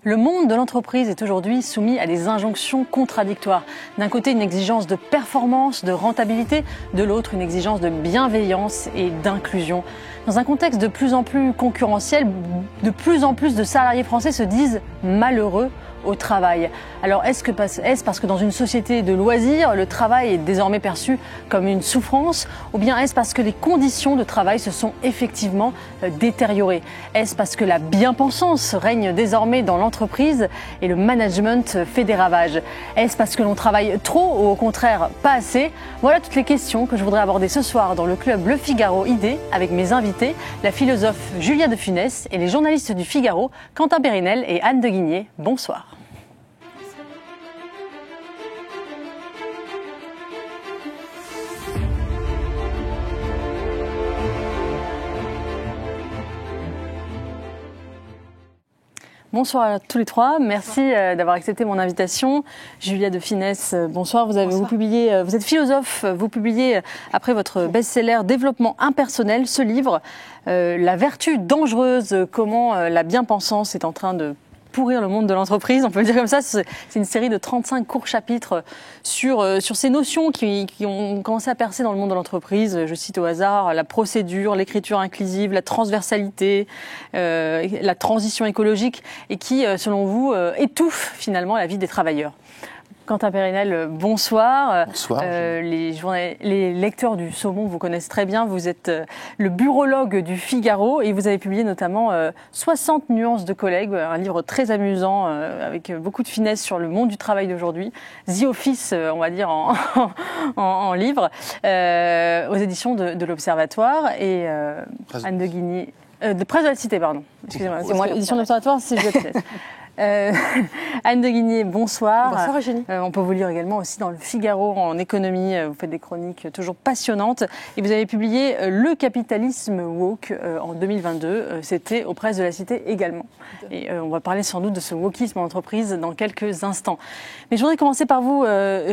Le monde de l'entreprise est aujourd'hui soumis à des injonctions contradictoires. D'un côté, une exigence de performance, de rentabilité, de l'autre, une exigence de bienveillance et d'inclusion. Dans un contexte de plus en plus concurrentiel, de plus en plus de salariés français se disent malheureux au travail. Alors est-ce parce que dans une société de loisirs, le travail est désormais perçu comme une souffrance, ou bien est-ce parce que les conditions de travail se sont effectivement détériorées? Est-ce parce que la bien-pensance règne désormais dans l'entreprise et le management fait des ravages? Est-ce parce que l'on travaille trop ou au contraire pas assez? Voilà toutes les questions que je voudrais aborder ce soir dans le club Le Figaro ID avec mes invités, la philosophe Julia de Funès et les journalistes du Figaro, Quentin Périnel et Anne de Guigné. Bonsoir. Bonsoir à tous les trois, merci d'avoir accepté mon invitation. Julia de Funès, bonsoir. Vous êtes philosophe, vous publiez après votre best-seller Développement impersonnel, ce livre, La vertu dangereuse, comment la bien-pensance est en train de pourrir le monde de l'entreprise, on peut le dire comme ça. C'est une série de 35 courts chapitres sur ces notions qui ont commencé à percer dans le monde de l'entreprise. Je cite au hasard la procédure, l'écriture inclusive, la transversalité, la transition écologique et qui, selon vous, étouffent finalement la vie des travailleurs. Quentin Périnel, bonsoir. Bonsoir. Les lecteurs du Saumon vous connaissent très bien. Vous êtes le bureaulogue du Figaro et vous avez publié notamment 60 nuances de collègues, un livre très amusant avec beaucoup de finesse sur le monde du travail d'aujourd'hui. The Office, on va dire en livre, aux éditions de l'Observatoire et Anne de Guigné, de Presse de la Cité, pardon. Excusez-moi, c'est moi, l'édition de l'Observatoire, c'est Julia de Funès. Anne de Guigné, bonsoir. Bonsoir Eugénie. On peut vous lire également aussi dans le Figaro en économie. Vous faites des chroniques toujours passionnantes. Et vous avez publié Le capitalisme woke en 2022. C'était aux Presses de la Cité également. Et on va parler sans doute de ce wokisme en entreprise dans quelques instants. Mais je voudrais commencer par vous,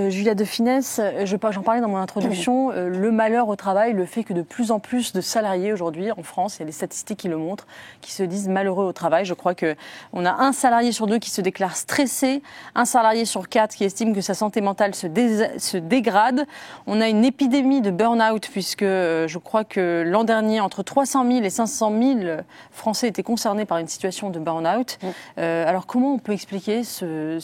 Julia de Funès. J'en parlais dans mon introduction. Le malheur au travail, le fait que de plus en plus de salariés aujourd'hui en France, il y a des statistiques qui le montrent, qui se disent malheureux au travail. Je crois qu'on a un salarié sur deux qui se déclare stressé, un salarié sur 4 qui estime que sa santé mentale se dégrade. On a une épidémie de burn-out puisque je crois que l'an dernier, entre 300 000 et 500 000 Français étaient concernés par une situation de burn-out. Alors comment on peut expliquer ce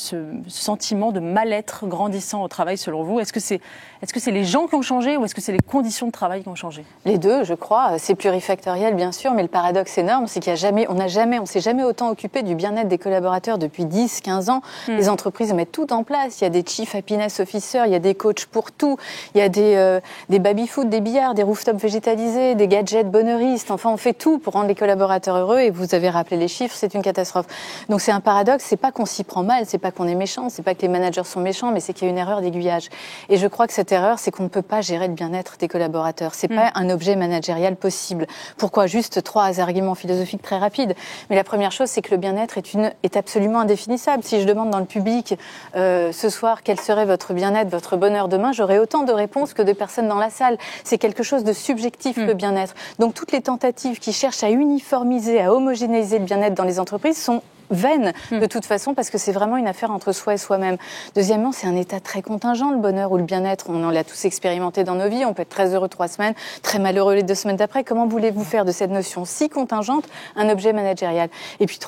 sentiment de mal-être grandissant au travail selon vous? Est-ce que c'est les gens qui ont changé ou est-ce que c'est les conditions de travail qui ont changé? Les deux, je crois. C'est plurifactoriel, bien sûr, mais le paradoxe énorme, c'est qu'on s'est jamais autant occupé du bien-être des collaborateurs depuis 10-15 ans. Les entreprises mettent tout en place. Il y a des Chief Happiness Officers, il y a des coachs pour tout, il y a des baby-foot, des billards, des rooftops végétalisés, des gadgets bonheuristes. Enfin, on fait tout pour rendre les collaborateurs heureux et vous avez rappelé les chiffres, c'est une catastrophe. Donc c'est un paradoxe, c'est pas qu'on s'y prend mal, c'est pas qu'on est méchant, c'est pas que les managers sont méchants, mais c'est qu'il y a une erreur d'aiguillage. Et je crois que cette erreur, c'est qu'on ne peut pas gérer le bien-être des collaborateurs. C'est pas un objet managérial possible. Pourquoi? Juste 3 arguments philosophiques très rapides. Mais la première chose, c'est que le bien-être est absolument indéfinissable. Si je demande dans le public ce soir quel serait votre bien-être, votre bonheur demain, j'aurai autant de réponses que de personnes dans la salle. C'est quelque chose de subjectif, le bien-être. Donc toutes les tentatives qui cherchent à uniformiser, à homogénéiser le bien-être dans les entreprises sont vaines de toute façon parce que c'est vraiment une affaire entre soi et soi-même. Deuxièmement, c'est un état très contingent, le bonheur ou le bien-être. On l'a tous expérimenté dans nos vies. On peut être très heureux 3 semaines, très malheureux les 2 semaines d'après. Comment voulez-vous faire de cette notion si contingente un objet managérial? Et puis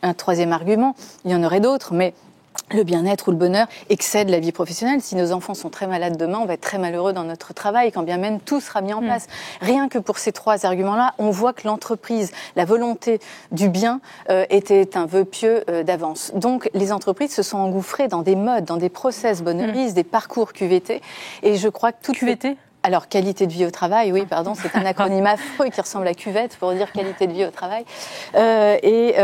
un troisième argument, il y en aurait d'autres, mais le bien-être ou le bonheur excède la vie professionnelle. Si nos enfants sont très malades demain, on va être très malheureux dans notre travail, quand bien même tout sera mis en place. Rien que pour ces 3 arguments-là, on voit que l'entreprise, la volonté du bien était un vœu pieux d'avance. Donc les entreprises se sont engouffrées dans des modes, dans des process bonheuristes, des parcours QVT. Et je crois que tout QVT? Alors, qualité de vie au travail, oui, pardon, c'est un acronyme affreux qui ressemble à cuvette pour dire qualité de vie au travail. Et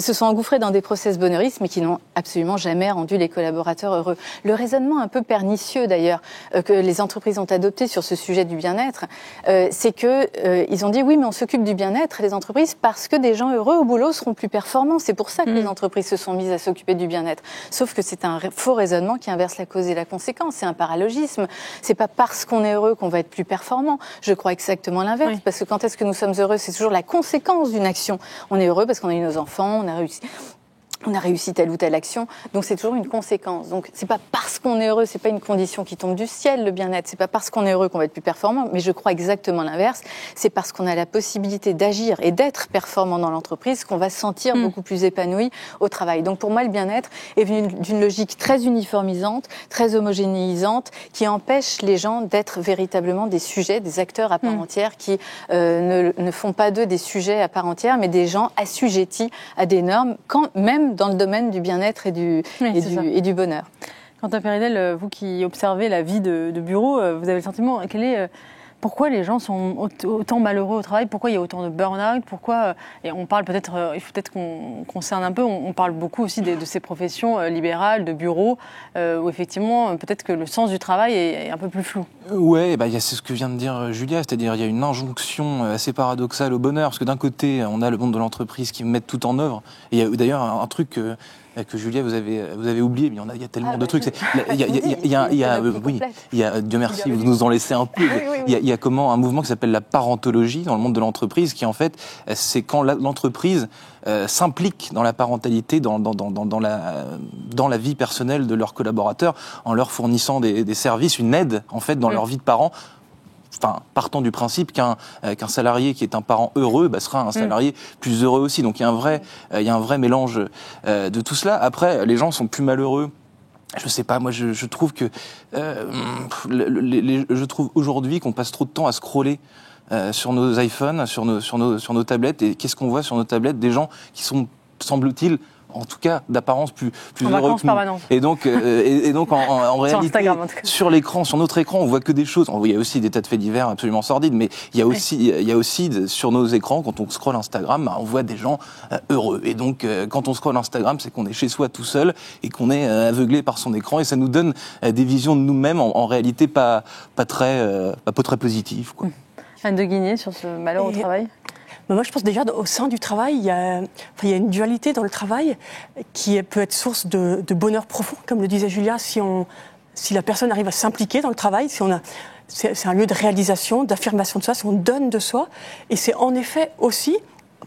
se sont engouffrés dans des process bonheuristes, mais qui n'ont absolument jamais rendu les collaborateurs heureux. Le raisonnement un peu pernicieux, d'ailleurs, que les entreprises ont adopté sur ce sujet du bien-être, c'est ils ont dit, oui, mais on s'occupe du bien-être, les entreprises, parce que des gens heureux au boulot seront plus performants. C'est pour ça que les entreprises se sont mises à s'occuper du bien-être. Sauf que c'est un faux raisonnement qui inverse la cause et la conséquence. C'est un paralogisme. C'est pas parce qu'on est heureux qu'on va être plus performant. Je crois exactement l'inverse, oui. Parce que quand est-ce que nous sommes heureux? C'est toujours la conséquence d'une action. On est heureux parce qu'on a eu nos enfants, on a réussi on a réussi telle ou telle action, donc c'est toujours une conséquence. Donc c'est pas parce qu'on est heureux, c'est pas une condition qui tombe du ciel, le bien-être, c'est pas parce qu'on est heureux qu'on va être plus performant, mais je crois exactement l'inverse, c'est parce qu'on a la possibilité d'agir et d'être performant dans l'entreprise qu'on va se sentir beaucoup plus épanoui au travail. Donc pour moi, le bien-être est venu d'une logique très uniformisante, très homogénéisante, qui empêche les gens d'être véritablement des sujets, des acteurs à part entière, qui ne font pas d'eux des sujets à part entière, mais des gens assujettis à des normes, quand même dans le domaine du bien-être et du bonheur. Quentin Péridel, vous qui observez la vie de bureau, vous avez le sentiment, pourquoi les gens sont autant malheureux au travail? Pourquoi il y a autant de burn-out? Pourquoi, et on parle peut-être, il faut peut-être qu'on concerne un peu, on parle beaucoup aussi de ces professions libérales, de bureaux, où effectivement, peut-être que le sens du travail est un peu plus flou. Ouais, c'est ce que vient de dire Julia, c'est-à-dire il y a une injonction assez paradoxale au bonheur, parce que d'un côté, on a le monde de l'entreprise qui met tout en œuvre, et il y a d'ailleurs un truc que Julia, vous avez oublié, mais il y a tellement de trucs. Dieu merci, vous nous en laissez un peu. Il y a un mouvement qui s'appelle la parentologie dans le monde de l'entreprise, qui en fait, c'est quand l'entreprise s'implique dans la parentalité, dans la vie personnelle de leurs collaborateurs, en leur fournissant des services, une aide en fait dans leur vie de parents. Enfin, partant du principe qu'un salarié qui est un parent heureux sera un salarié plus heureux aussi. Donc il y a un vrai mélange de tout cela. Après, les gens sont plus malheureux. Je sais pas, moi je trouve que je trouve aujourd'hui qu'on passe trop de temps à scroller sur nos iPhones, sur nos tablettes. Et qu'est-ce qu'on voit sur nos tablettes? Des gens qui sont, semble-t-il, en tout cas d'apparence plus heureux que nous. Et donc en réalité, sur l'écran, sur notre écran, on voit que des choses. Il y a aussi des tas de faits divers absolument sordides, mais il y a aussi sur nos écrans, quand on scrolle Instagram, on voit des gens heureux. Et donc quand on scrolle Instagram, c'est qu'on est chez soi tout seul et qu'on est aveuglé par son écran, et ça nous donne des visions de nous-mêmes en réalité pas très positives, quoi. Anne de Guigné, sur ce malheur au travail. Moi, je pense déjà au sein du travail, il y a une dualité dans le travail qui peut être source de bonheur profond, comme le disait Julia, si la personne arrive à s'impliquer dans le travail, c'est un lieu de réalisation, d'affirmation de soi, si on donne de soi, et c'est en effet aussi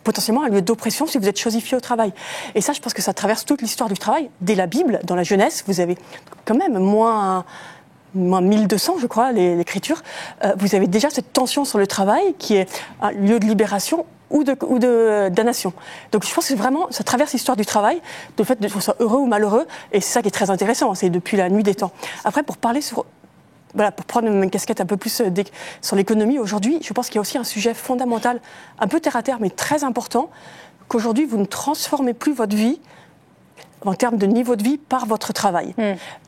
potentiellement un lieu d'oppression si vous êtes chosifié au travail. Et ça, je pense que ça traverse toute l'histoire du travail. Dès la Bible, dans la Genèse, vous avez quand même moins 1200, je crois, l'écriture, vous avez déjà cette tension sur le travail qui est un lieu de libération ou de damnation. Donc je pense que vraiment, ça traverse l'histoire du travail, le fait de soit heureux ou malheureux, et c'est ça qui est très intéressant, c'est depuis la nuit des temps. Après, pour parler pour prendre une casquette un peu plus sur l'économie, aujourd'hui, je pense qu'il y a aussi un sujet fondamental, un peu terre à terre, mais très important, qu'aujourd'hui, vous ne transformez plus votre vie en termes de niveau de vie par votre travail.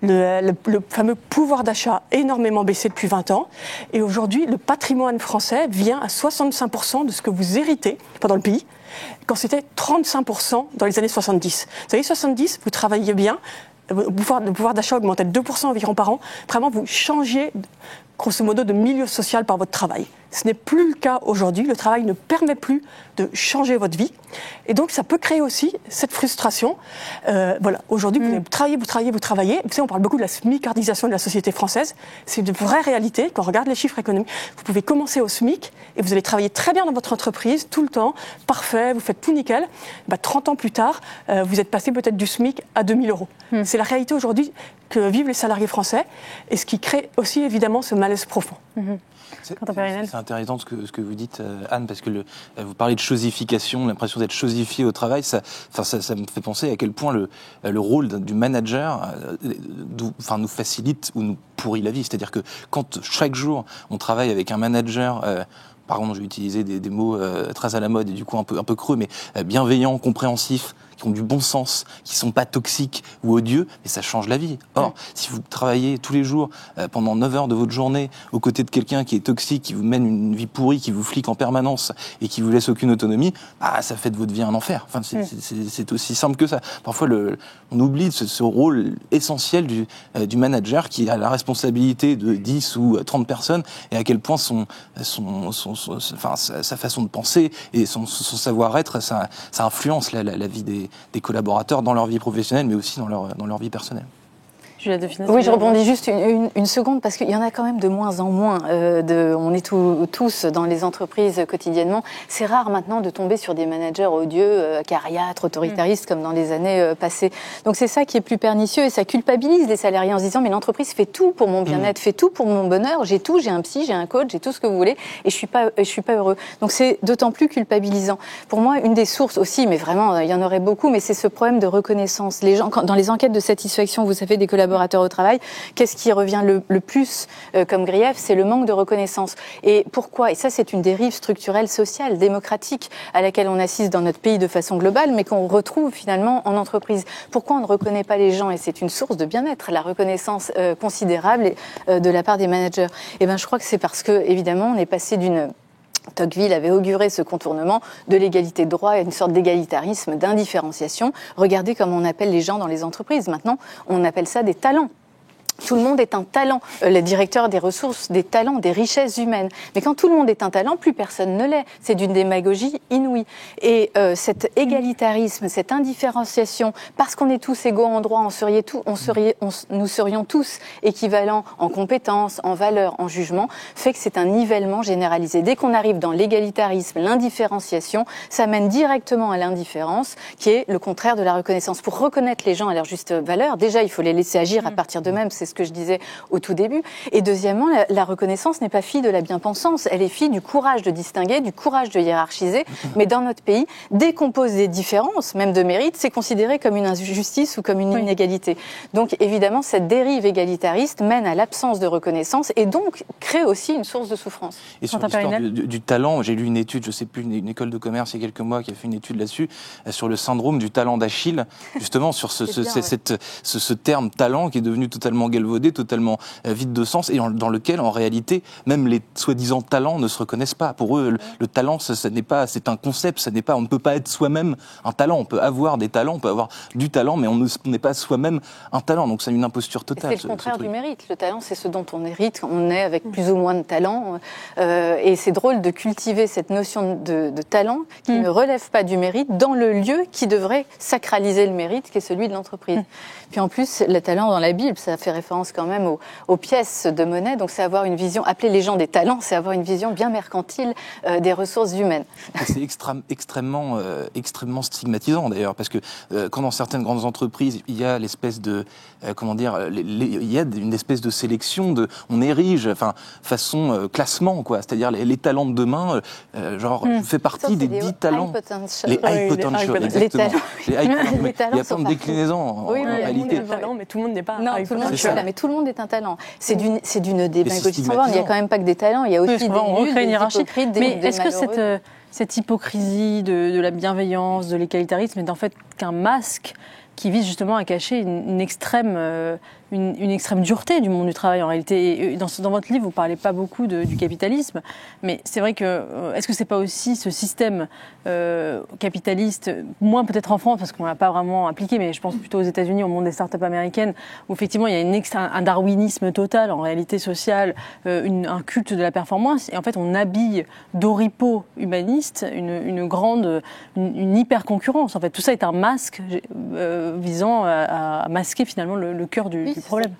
Le fameux pouvoir d'achat a énormément baissé depuis 20 ans. Et aujourd'hui, le patrimoine français vient à 65% de ce que vous héritez pendant le pays, quand c'était 35% dans les années 70. Vous savez, 70, vous travailliez bien, le pouvoir d'achat augmentait de 2% environ par an. Vraiment, vous changiez, grosso modo, de milieu social par votre travail. Ce n'est plus le cas aujourd'hui. Le travail ne permet plus de changer votre vie. Et donc, ça peut créer aussi cette frustration. Aujourd'hui, vous travaillez. Vous savez, on parle beaucoup de la smicardisation de la société française. C'est une vraie réalité. Quand on regarde les chiffres économiques, vous pouvez commencer au SMIC et vous allez travailler très bien dans votre entreprise, tout le temps, parfait, vous faites tout nickel. 30 ans plus tard, vous êtes passé peut-être du SMIC à 2000 euros. C'est la réalité aujourd'hui que vivent les salariés français et ce qui crée aussi évidemment ce malaise profond. C'est intéressant ce que vous dites, Anne, parce que vous parlez de chosification, l'impression d'être chosifié au travail. Ça me fait penser à quel point le rôle du manager nous facilite ou nous pourrit la vie. C'est-à-dire que quand chaque jour on travaille avec un manager, pardon, je vais utiliser des mots très à la mode et du coup un peu creux, mais bienveillant, compréhensif, qui ont du bon sens, qui sont pas toxiques ou odieux, mais ça change la vie. Or, si vous travaillez tous les jours pendant 9 heures de votre journée aux côtés de quelqu'un qui est toxique, qui vous mène une vie pourrie, qui vous flique en permanence et qui vous laisse aucune autonomie, ça fait de votre vie un enfer. Enfin, c'est aussi simple que ça. Parfois, on oublie ce rôle essentiel du manager qui a la responsabilité de 10 ou 30 personnes et à quel point sa façon de penser et son savoir-être, ça influence la vie des collaborateurs dans leur vie professionnelle, mais aussi dans leur vie personnelle. Oui, je rebondis juste une seconde parce qu'il y en a quand même de moins en moins. On est tous dans les entreprises quotidiennement. C'est rare maintenant de tomber sur des managers odieux, acariâtres, autoritaristes comme dans les années passées. Donc c'est ça qui est plus pernicieux et ça culpabilise les salariés en se disant mais l'entreprise fait tout pour mon bien-être, fait tout pour mon bonheur. J'ai tout, j'ai un psy, j'ai un coach, j'ai tout ce que vous voulez et je suis pas heureux. Donc c'est d'autant plus culpabilisant. Pour moi, une des sources aussi, mais vraiment il y en aurait beaucoup, mais c'est ce problème de reconnaissance. Les gens, dans les enquêtes de satisfaction, vous savez, des collaborateurs au travail, qu'est-ce qui revient le plus comme grief? C'est le manque de reconnaissance. Et pourquoi? Et ça, c'est une dérive structurelle, sociale, démocratique, à laquelle on assiste dans notre pays de façon globale, mais qu'on retrouve finalement en entreprise. Pourquoi on ne reconnaît pas les gens? Et c'est une source de bien-être, la reconnaissance considérable de la part des managers. Et ben, je crois que c'est parce que, évidemment, on est passé d'une... Tocqueville avait auguré ce contournement de l'égalité de droit à une sorte d'égalitarisme, d'indifférenciation. Regardez comment on appelle les gens dans les entreprises. Maintenant, on appelle ça des talents. Tout le monde est un talent. Les directeurs des ressources, des talents, des richesses humaines. Mais quand tout le monde est un talent, plus personne ne l'est. C'est d'une démagogie inouïe. Et cet égalitarisme, cette indifférenciation, parce qu'on est tous égaux en droit, nous serions tous équivalents en compétences, en valeurs, en jugement, fait que c'est un nivellement généralisé. Dès qu'on arrive dans l'égalitarisme, l'indifférenciation, ça mène directement à l'indifférence, qui est le contraire de la reconnaissance. Pour reconnaître les gens à leur juste valeur, déjà, il faut les laisser agir à partir d'eux-mêmes. C'est ce que je disais au tout début. Et deuxièmement, la reconnaissance n'est pas fille de la bien-pensance. Elle est fille du courage de distinguer, du courage de hiérarchiser. Mais dans notre pays, dès qu'on pose des différences, même de mérite, c'est considéré comme une injustice ou comme une inégalité. Donc évidemment, cette dérive égalitariste mène à l'absence de reconnaissance et donc crée aussi une source de souffrance. Et sur l'histoire du talent, j'ai lu une étude, je ne sais plus, une école de commerce il y a quelques mois qui a fait une étude là-dessus, sur le syndrome du talent d'Achille, justement sur ce terme talent qui est devenu totalement galvaudé, totalement vide de sens et dans lequel, en réalité, même les soi-disant talents ne se reconnaissent pas. Pour eux, le talent, ça n'est pas, c'est un concept, ça n'est pas, on ne peut pas être soi-même un talent. On peut avoir des talents, on peut avoir du talent, mais on n'est pas soi-même un talent. Donc c'est une imposture totale. C'est le contraire du mérite. Le talent, c'est ce dont on hérite. On est avec plus ou moins de talent. Et c'est drôle de cultiver cette notion de talent qui ne relève pas du mérite dans le lieu qui devrait sacraliser le mérite, qui est celui de l'entreprise. Puis en plus, le talent dans la Bible, ça fait référence quand même aux pièces de monnaie. Donc c'est avoir une vision, appeler les gens des talents, c'est avoir une vision bien mercantile des ressources humaines. C'est extrêmement stigmatisant d'ailleurs, parce que quand dans certaines grandes entreprises, il y a l'espèce de, il y a une espèce de sélection, on érige, façon classement, quoi. C'est-à-dire les talents de demain, je fais partie des 10 talents. Les high potential, exactement. Les high potential. Il y a plein de déclinaisons en réalité. Mais tout le monde n'est pas. Non, tout le monde est mais tout le monde est un talent. C'est d'une démagogie sans borne. Il n'y a quand même pas que des talents, il y a aussi des nuls, des hypocrites, des Mais est-ce que cette hypocrisie de la bienveillance, de l'égalitarisme est en fait qu'un masque qui vise justement à cacher une extrême dureté du monde du travail en réalité. Et dans votre livre, vous ne parlez pas beaucoup du capitalisme, mais c'est vrai que, est-ce que ce n'est pas aussi ce système capitaliste, moins peut-être en France, parce qu'on ne l'a pas vraiment appliqué, mais je pense plutôt aux États-Unis, au monde des startups américaines, où effectivement il y a un darwinisme total en réalité sociale, un culte de la performance, et en fait on habille d'oripeaux humanistes une hyper-concurrence. En fait, tout ça est un masque visant à masquer finalement le cœur du problème.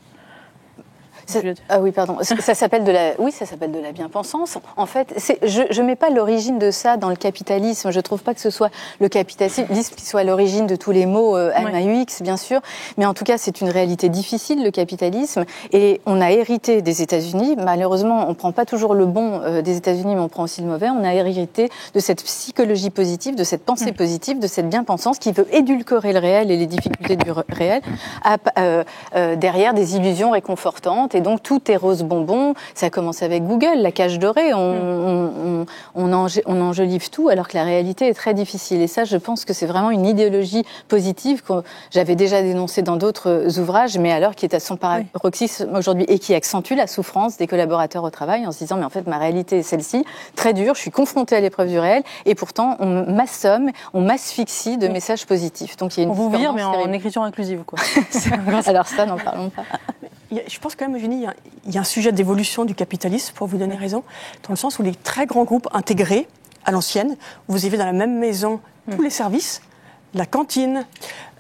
Oui, pardon. Ça s'appelle de la bien-pensance. En fait, je mets pas l'origine de ça dans le capitalisme. Je trouve pas que ce soit le capitalisme qui soit à l'origine de tous les maux MAUX, bien sûr. Mais en tout cas, c'est une réalité difficile, le capitalisme. Et on a hérité des États-Unis. Malheureusement, on prend pas toujours le bon des États-Unis, mais on prend aussi le mauvais. On a hérité de cette psychologie positive, de cette pensée positive, de cette bien-pensance qui veut édulcorer le réel et les difficultés du réel derrière des illusions réconfortantes. Et donc tout est rose bonbon. Ça commence avec Google, la cage dorée. On enjolive tout, alors que la réalité est très difficile. Et ça, je pense que c'est vraiment une idéologie positive que j'avais déjà dénoncée dans d'autres ouvrages, mais alors qui est à son paroxysme aujourd'hui et qui accentue la souffrance des collaborateurs au travail en se disant mais en fait ma réalité est celle-ci, très dure. Je suis confrontée à l'épreuve du réel et pourtant on m'assomme, on m'asphyxie de messages positifs. Donc il y a une différence. On vous vire, mais en écriture inclusive, quoi. Alors ça, n'en parlons pas. Je pense quand même, Eugénie, il y a un sujet d'évolution du capitalisme, pour vous donner raison, dans le sens où les très grands groupes intégrés, à l'ancienne, vous avez dans la même maison tous les services, la cantine,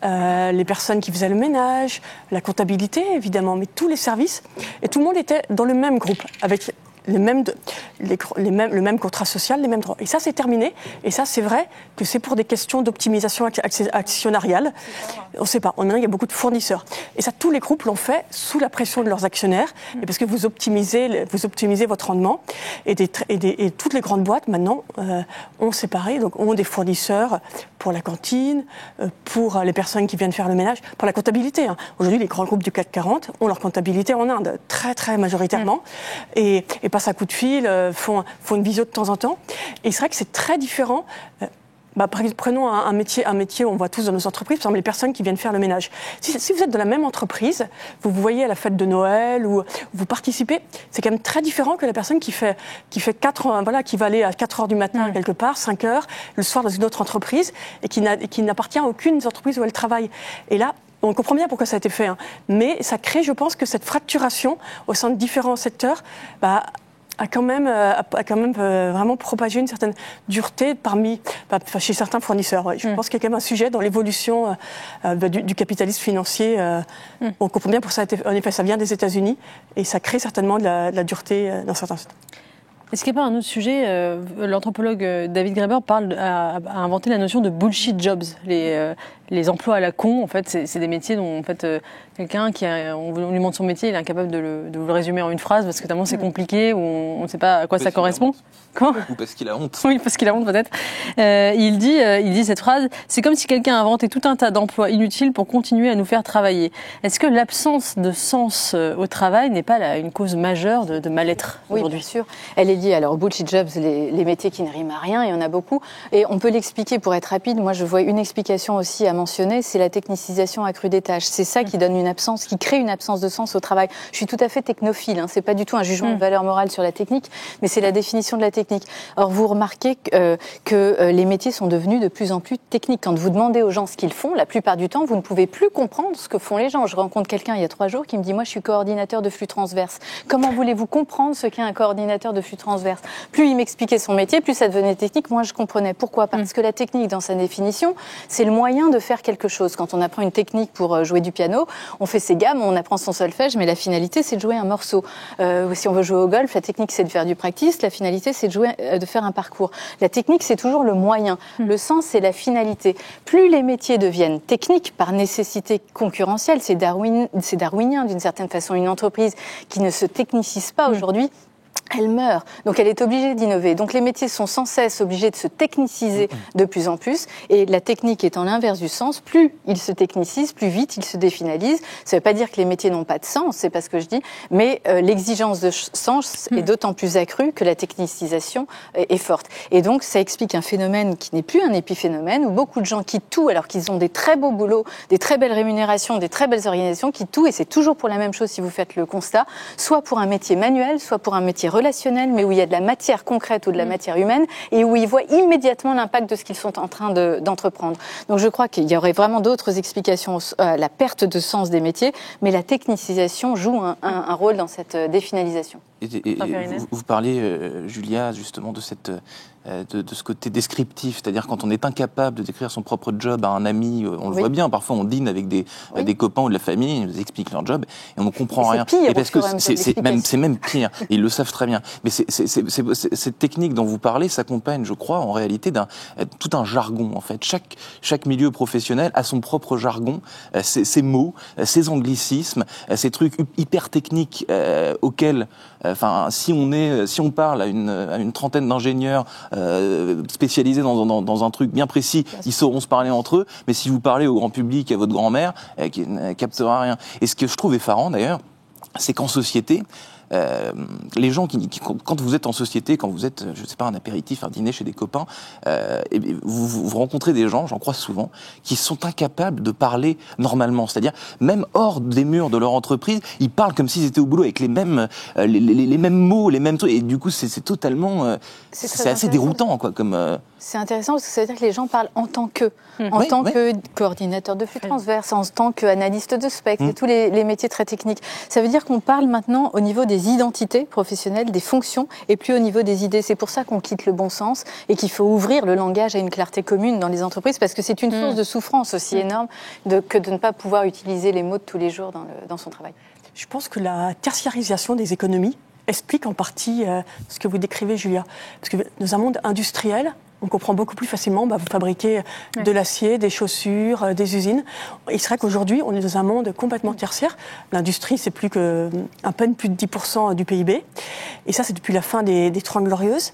les personnes qui faisaient le ménage, la comptabilité évidemment, mais tous les services. Et tout le monde était dans le même groupe, avec le même contrat social, les mêmes droits. Et ça, c'est terminé. Et ça, c'est vrai que c'est pour des questions d'optimisation actionnariale. On ne sait pas. Maintenant, il y a beaucoup de fournisseurs. Et ça, tous les groupes l'ont fait sous la pression de leurs actionnaires, et parce que vous optimisez votre rendement. Et toutes les grandes boîtes, maintenant, ont séparé, donc ont des fournisseurs pour la cantine, pour les personnes qui viennent faire le ménage, pour la comptabilité. Aujourd'hui, les grands groupes du CAC 40 ont leur comptabilité en Inde, très, très majoritairement. Et passent un coup de fil, font une visio de temps en temps. Et c'est vrai que c'est très différent. Prenons un métier où on voit tous dans nos entreprises, par exemple les personnes qui viennent faire le ménage. Si vous êtes de la même entreprise, vous voyez à la fête de Noël ou vous participez, c'est quand même très différent que la personne qui va aller à 4 heures du matin quelque part, 5 heures, le soir dans une autre entreprise et qui n'appartient à aucune entreprise où elle travaille. Et là, on comprend bien pourquoi ça a été fait, mais ça crée, je pense, que cette fracturation au sein de différents secteurs a quand même vraiment propagé une certaine dureté chez certains fournisseurs. Ouais. Je pense qu'il y a quand même un sujet dans l'évolution du capitalisme financier. On comprend bien pourquoi ça a été, en effet, ça vient des États-Unis et ça crée certainement de la dureté dans certains secteurs. Est-ce qu'il n'y a pas un autre sujet l'anthropologue David Graeber a inventé la notion de bullshit jobs, les emplois à la con. En fait, c'est des métiers dont en fait quelqu'un on lui montre son métier, il est incapable de vous le résumer en une phrase parce que tellement c'est compliqué ou on ne sait pas à quoi ça correspond. Quoi ? Ou parce qu'il a honte. Oui, parce qu'il a honte peut-être. Il dit cette phrase: c'est comme si quelqu'un inventait tout un tas d'emplois inutiles pour continuer à nous faire travailler. Est-ce que l'absence de sens au travail n'est pas une cause majeure de mal-être aujourd'hui ? Oui, bien sûr. Elle est liée. Alors, bullshit jobs, les métiers qui ne riment à rien, il y en a beaucoup. Et on peut l'expliquer pour être rapide. Moi, je vois une explication aussi à mentionner, c'est la technicisation accrue des tâches. C'est ça qui donne qui crée une absence de sens au travail. Je suis tout à fait technophile. C'est pas du tout un jugement de valeur morale sur la technique, mais c'est la définition de la technique. Or, vous remarquez que les métiers sont devenus de plus en plus techniques. Quand vous demandez aux gens ce qu'ils font, la plupart du temps, vous ne pouvez plus comprendre ce que font les gens. Je rencontre quelqu'un il y a 3 jours qui me dit: moi, je suis coordinateur de flux transverse. Comment voulez-vous comprendre ce qu'est un coordinateur de flux transverse ? Plus il m'expliquait son métier, plus ça devenait technique. Moi, je comprenais. Pourquoi ? Parce que la technique, dans sa définition, c'est le moyen de faire quelque chose. Quand on apprend une technique pour jouer du piano, on fait ses gammes, on apprend son solfège, mais la finalité, c'est de jouer un morceau. Si on veut jouer au golf, la technique, c'est de faire du practice. La finalité, c'est de faire un parcours. La technique, c'est toujours le moyen. Le sens, c'est la finalité. Plus les métiers deviennent techniques par nécessité concurrentielle, c'est darwinien d'une certaine façon. Une entreprise qui ne se technicise pas aujourd'hui, elle meurt. Donc elle est obligée d'innover. Donc les métiers sont sans cesse obligés de se techniciser de plus en plus. Et la technique étant l'inverse du sens, plus ils se technicisent, plus vite ils se définalisent. Ça ne veut pas dire que les métiers n'ont pas de sens, c'est pas ce que je dis, mais l'exigence de sens est d'autant plus accrue que la technicisation est forte. Et donc ça explique un phénomène qui n'est plus un épiphénomène, où beaucoup de gens quittent tout alors qu'ils ont des très beaux boulots, des très belles rémunérations, des très belles organisations, quittent tout, et c'est toujours pour la même chose si vous faites le constat, soit pour un métier manuel, soit pour un métier relationnel, mais où il y a de la matière concrète ou de la matière humaine, et où ils voient immédiatement l'impact de ce qu'ils sont en train d'entreprendre. Donc je crois qu'il y aurait vraiment d'autres explications à la perte de sens des métiers, mais la technicisation joue un rôle dans cette définalisation. Vous parliez, Julia, justement de ce côté descriptif, c'est-à-dire quand on est incapable de décrire son propre job à un ami, on le voit bien, parfois on dîne avec des copains ou de la famille, ils nous expliquent leur job et on ne comprend rien. Pire, et parce que c'est même pire, et ils le savent très bien. Mais cette technique dont vous parlez s'accompagne, je crois, en réalité d'un tout un jargon en fait. Chaque milieu professionnel a son propre jargon, ses mots, ses anglicismes, ces trucs hyper techniques auxquels si on parle à une trentaine d'ingénieurs spécialisés dans un truc bien précis, ils sauront se parler entre eux. Mais si vous parlez au grand public, à votre grand-mère, qui ne captera rien. Et ce que je trouve effarant d'ailleurs, c'est qu'en société, les gens quand vous êtes en société, quand vous êtes, je sais pas, un apéritif, un dîner chez des copains, vous rencontrez des gens, j'en croise souvent, qui sont incapables de parler normalement. C'est-à-dire, même hors des murs de leur entreprise, ils parlent comme s'ils étaient au boulot avec les mêmes mots, les mêmes trucs. Et du coup, c'est totalement, c'est assez déroutant, quoi, comme. C'est intéressant parce que ça veut dire que les gens parlent en tant que, que coordinateur de flux transverse, en tant qu'analyste de spectre, et tous les métiers très techniques. Ça veut dire qu'on parle maintenant au niveau des des identités professionnelles, des fonctions, et plus au niveau des idées. C'est pour ça qu'on quitte le bon sens et qu'il faut ouvrir le langage à une clarté commune dans les entreprises, parce que c'est une source de souffrance aussi énorme que de ne pas pouvoir utiliser les mots de tous les jours dans son travail. Je pense que la tertiarisation des économies explique en partie ce que vous décrivez, Julia. Parce que dans un monde industriel, on comprend beaucoup plus facilement, vous fabriquez de l'acier, des chaussures, des usines. Il serait qu'aujourd'hui, on est dans un monde complètement tertiaire. L'industrie, c'est plus que à peine plus de 10% du PIB. Et ça, c'est depuis la fin des 30 Glorieuses.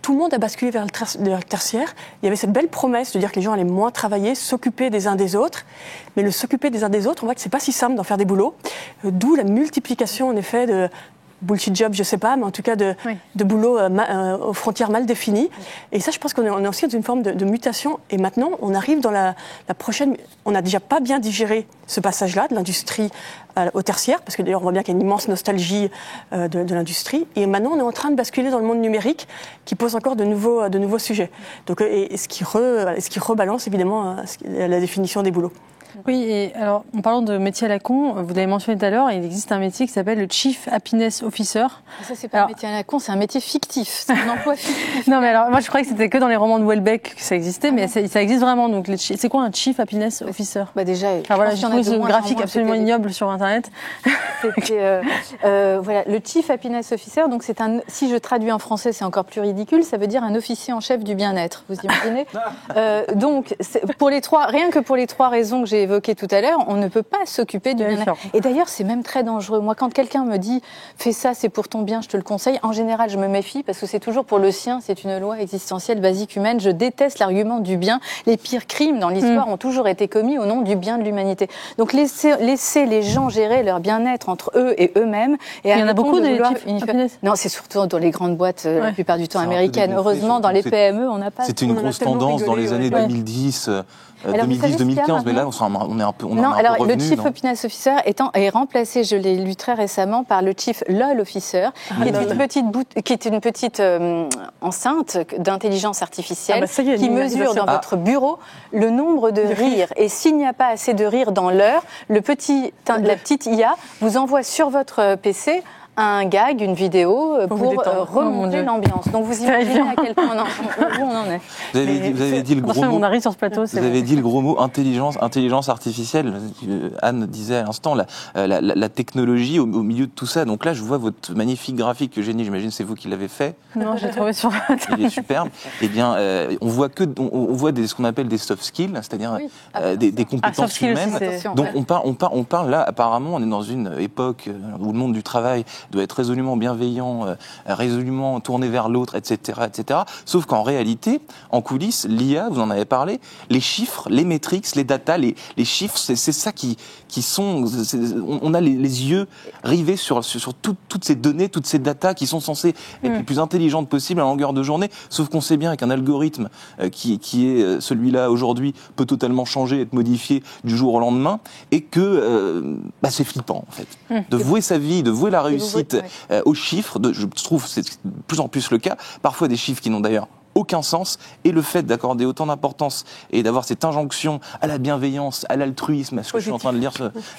Tout le monde a basculé vers le tertiaire. Il y avait cette belle promesse de dire que les gens allaient moins travailler, s'occuper des uns des autres. Mais le s'occuper des uns des autres, on voit que c'est pas si simple d'en faire des boulots. D'où la multiplication, en effet, de bullshit job, je sais pas, mais en tout cas de boulot aux frontières mal définies. Et ça, je pense qu'on est aussi dans une forme de mutation. Et maintenant, on arrive dans la prochaine... On n'a déjà pas bien digéré ce passage-là de l'industrie au tertiaire, parce que d'ailleurs, on voit bien qu'il y a une immense nostalgie de l'industrie. Et maintenant, on est en train de basculer dans le monde numérique qui pose encore de nouveaux sujets. Donc, et ce qui rebalance, évidemment, la définition des boulots. Oui, et alors, en parlant de métier à la con, vous l'avez mentionné tout à l'heure, il existe un métier qui s'appelle le Chief Happiness Officer. Ça, c'est pas un métier à la con, c'est un métier fictif, c'est un emploi fictif. Non, mais alors, moi, je croyais que c'était que dans les romans de Houellebecq que ça existait, mais ça existe vraiment. Donc, c'est quoi un Chief Happiness Officer? Déjà, voilà, j'ai trouvé ce graphique absolument ignoble sur Internet. Voilà, le Chief Happiness Officer, donc si je traduis en français, c'est encore plus ridicule, ça veut dire un officier en chef du bien-être, vous imaginez? Donc, rien que pour les trois raisons que j'ai évoqué tout à l'heure, on ne peut pas s'occuper du bien-être. Et d'ailleurs, c'est même très dangereux. Moi, quand quelqu'un me dit « fais ça, c'est pour ton bien, je te le conseille », en général, je me méfie parce que c'est toujours pour le sien, c'est une loi existentielle basique humaine. Je déteste l'argument du bien. Les pires crimes dans l'histoire ont toujours été commis au nom du bien de l'humanité. Donc, laissez les gens gérer leur bien-être entre eux et eux-mêmes. Et il y en a beaucoup des Non, c'est surtout dans les grandes boîtes, la plupart du temps américaines. Heureusement, dans les PME, on n'a pas... C'était une grosse tendance dans les années 2010... 2010-2015, mais là, on est un peu revenu. Le Chief Happiness Officer est remplacé, je l'ai lu très récemment, par le Chief LOL Officer, qui est une petite enceinte d'intelligence artificielle qui mesure dans votre bureau le nombre de rires. Et s'il n'y a pas assez de rires dans l'heure, la petite IA vous envoie sur votre PC un gag, une vidéo pour remonter l'ambiance. Donc vous imaginez à quel point on en est. Vous avez dit le gros mot. On arrive sur ce plateau. Vous avez dit le gros mot intelligence artificielle. Anne disait à l'instant la technologie au milieu de tout ça. Donc là, je vois votre magnifique graphique, Eugénie. J'imagine c'est vous qui l'avez fait. Non, je l'ai trouvé sur. Il est superbe. Eh bien, on voit ce qu'on appelle des soft skills, c'est-à-dire des compétences humaines. Donc on parle là. Apparemment, on est dans une époque où le monde du travail doit être résolument bienveillant, résolument tourné vers l'autre, etc., etc. Sauf qu'en réalité, en coulisses, l'IA, vous en avez parlé, les chiffres, les métriques, les datas, les chiffres, c'est ça qui sont... On a les yeux rivés sur toutes ces données, toutes ces datas qui sont censées être les plus intelligentes possibles à longueur de journée, sauf qu'on sait bien qu'un algorithme qui est celui-là aujourd'hui peut totalement changer, être modifié du jour au lendemain, et que c'est flippant, en fait. De vouer sa vie, de vouer la réussite aux chiffres, je trouve que c'est de plus en plus le cas, parfois des chiffres qui n'ont d'ailleurs aucun sens, et le fait d'accorder autant d'importance et d'avoir cette injonction à la bienveillance, à l'altruisme, à ce que je suis en train de lire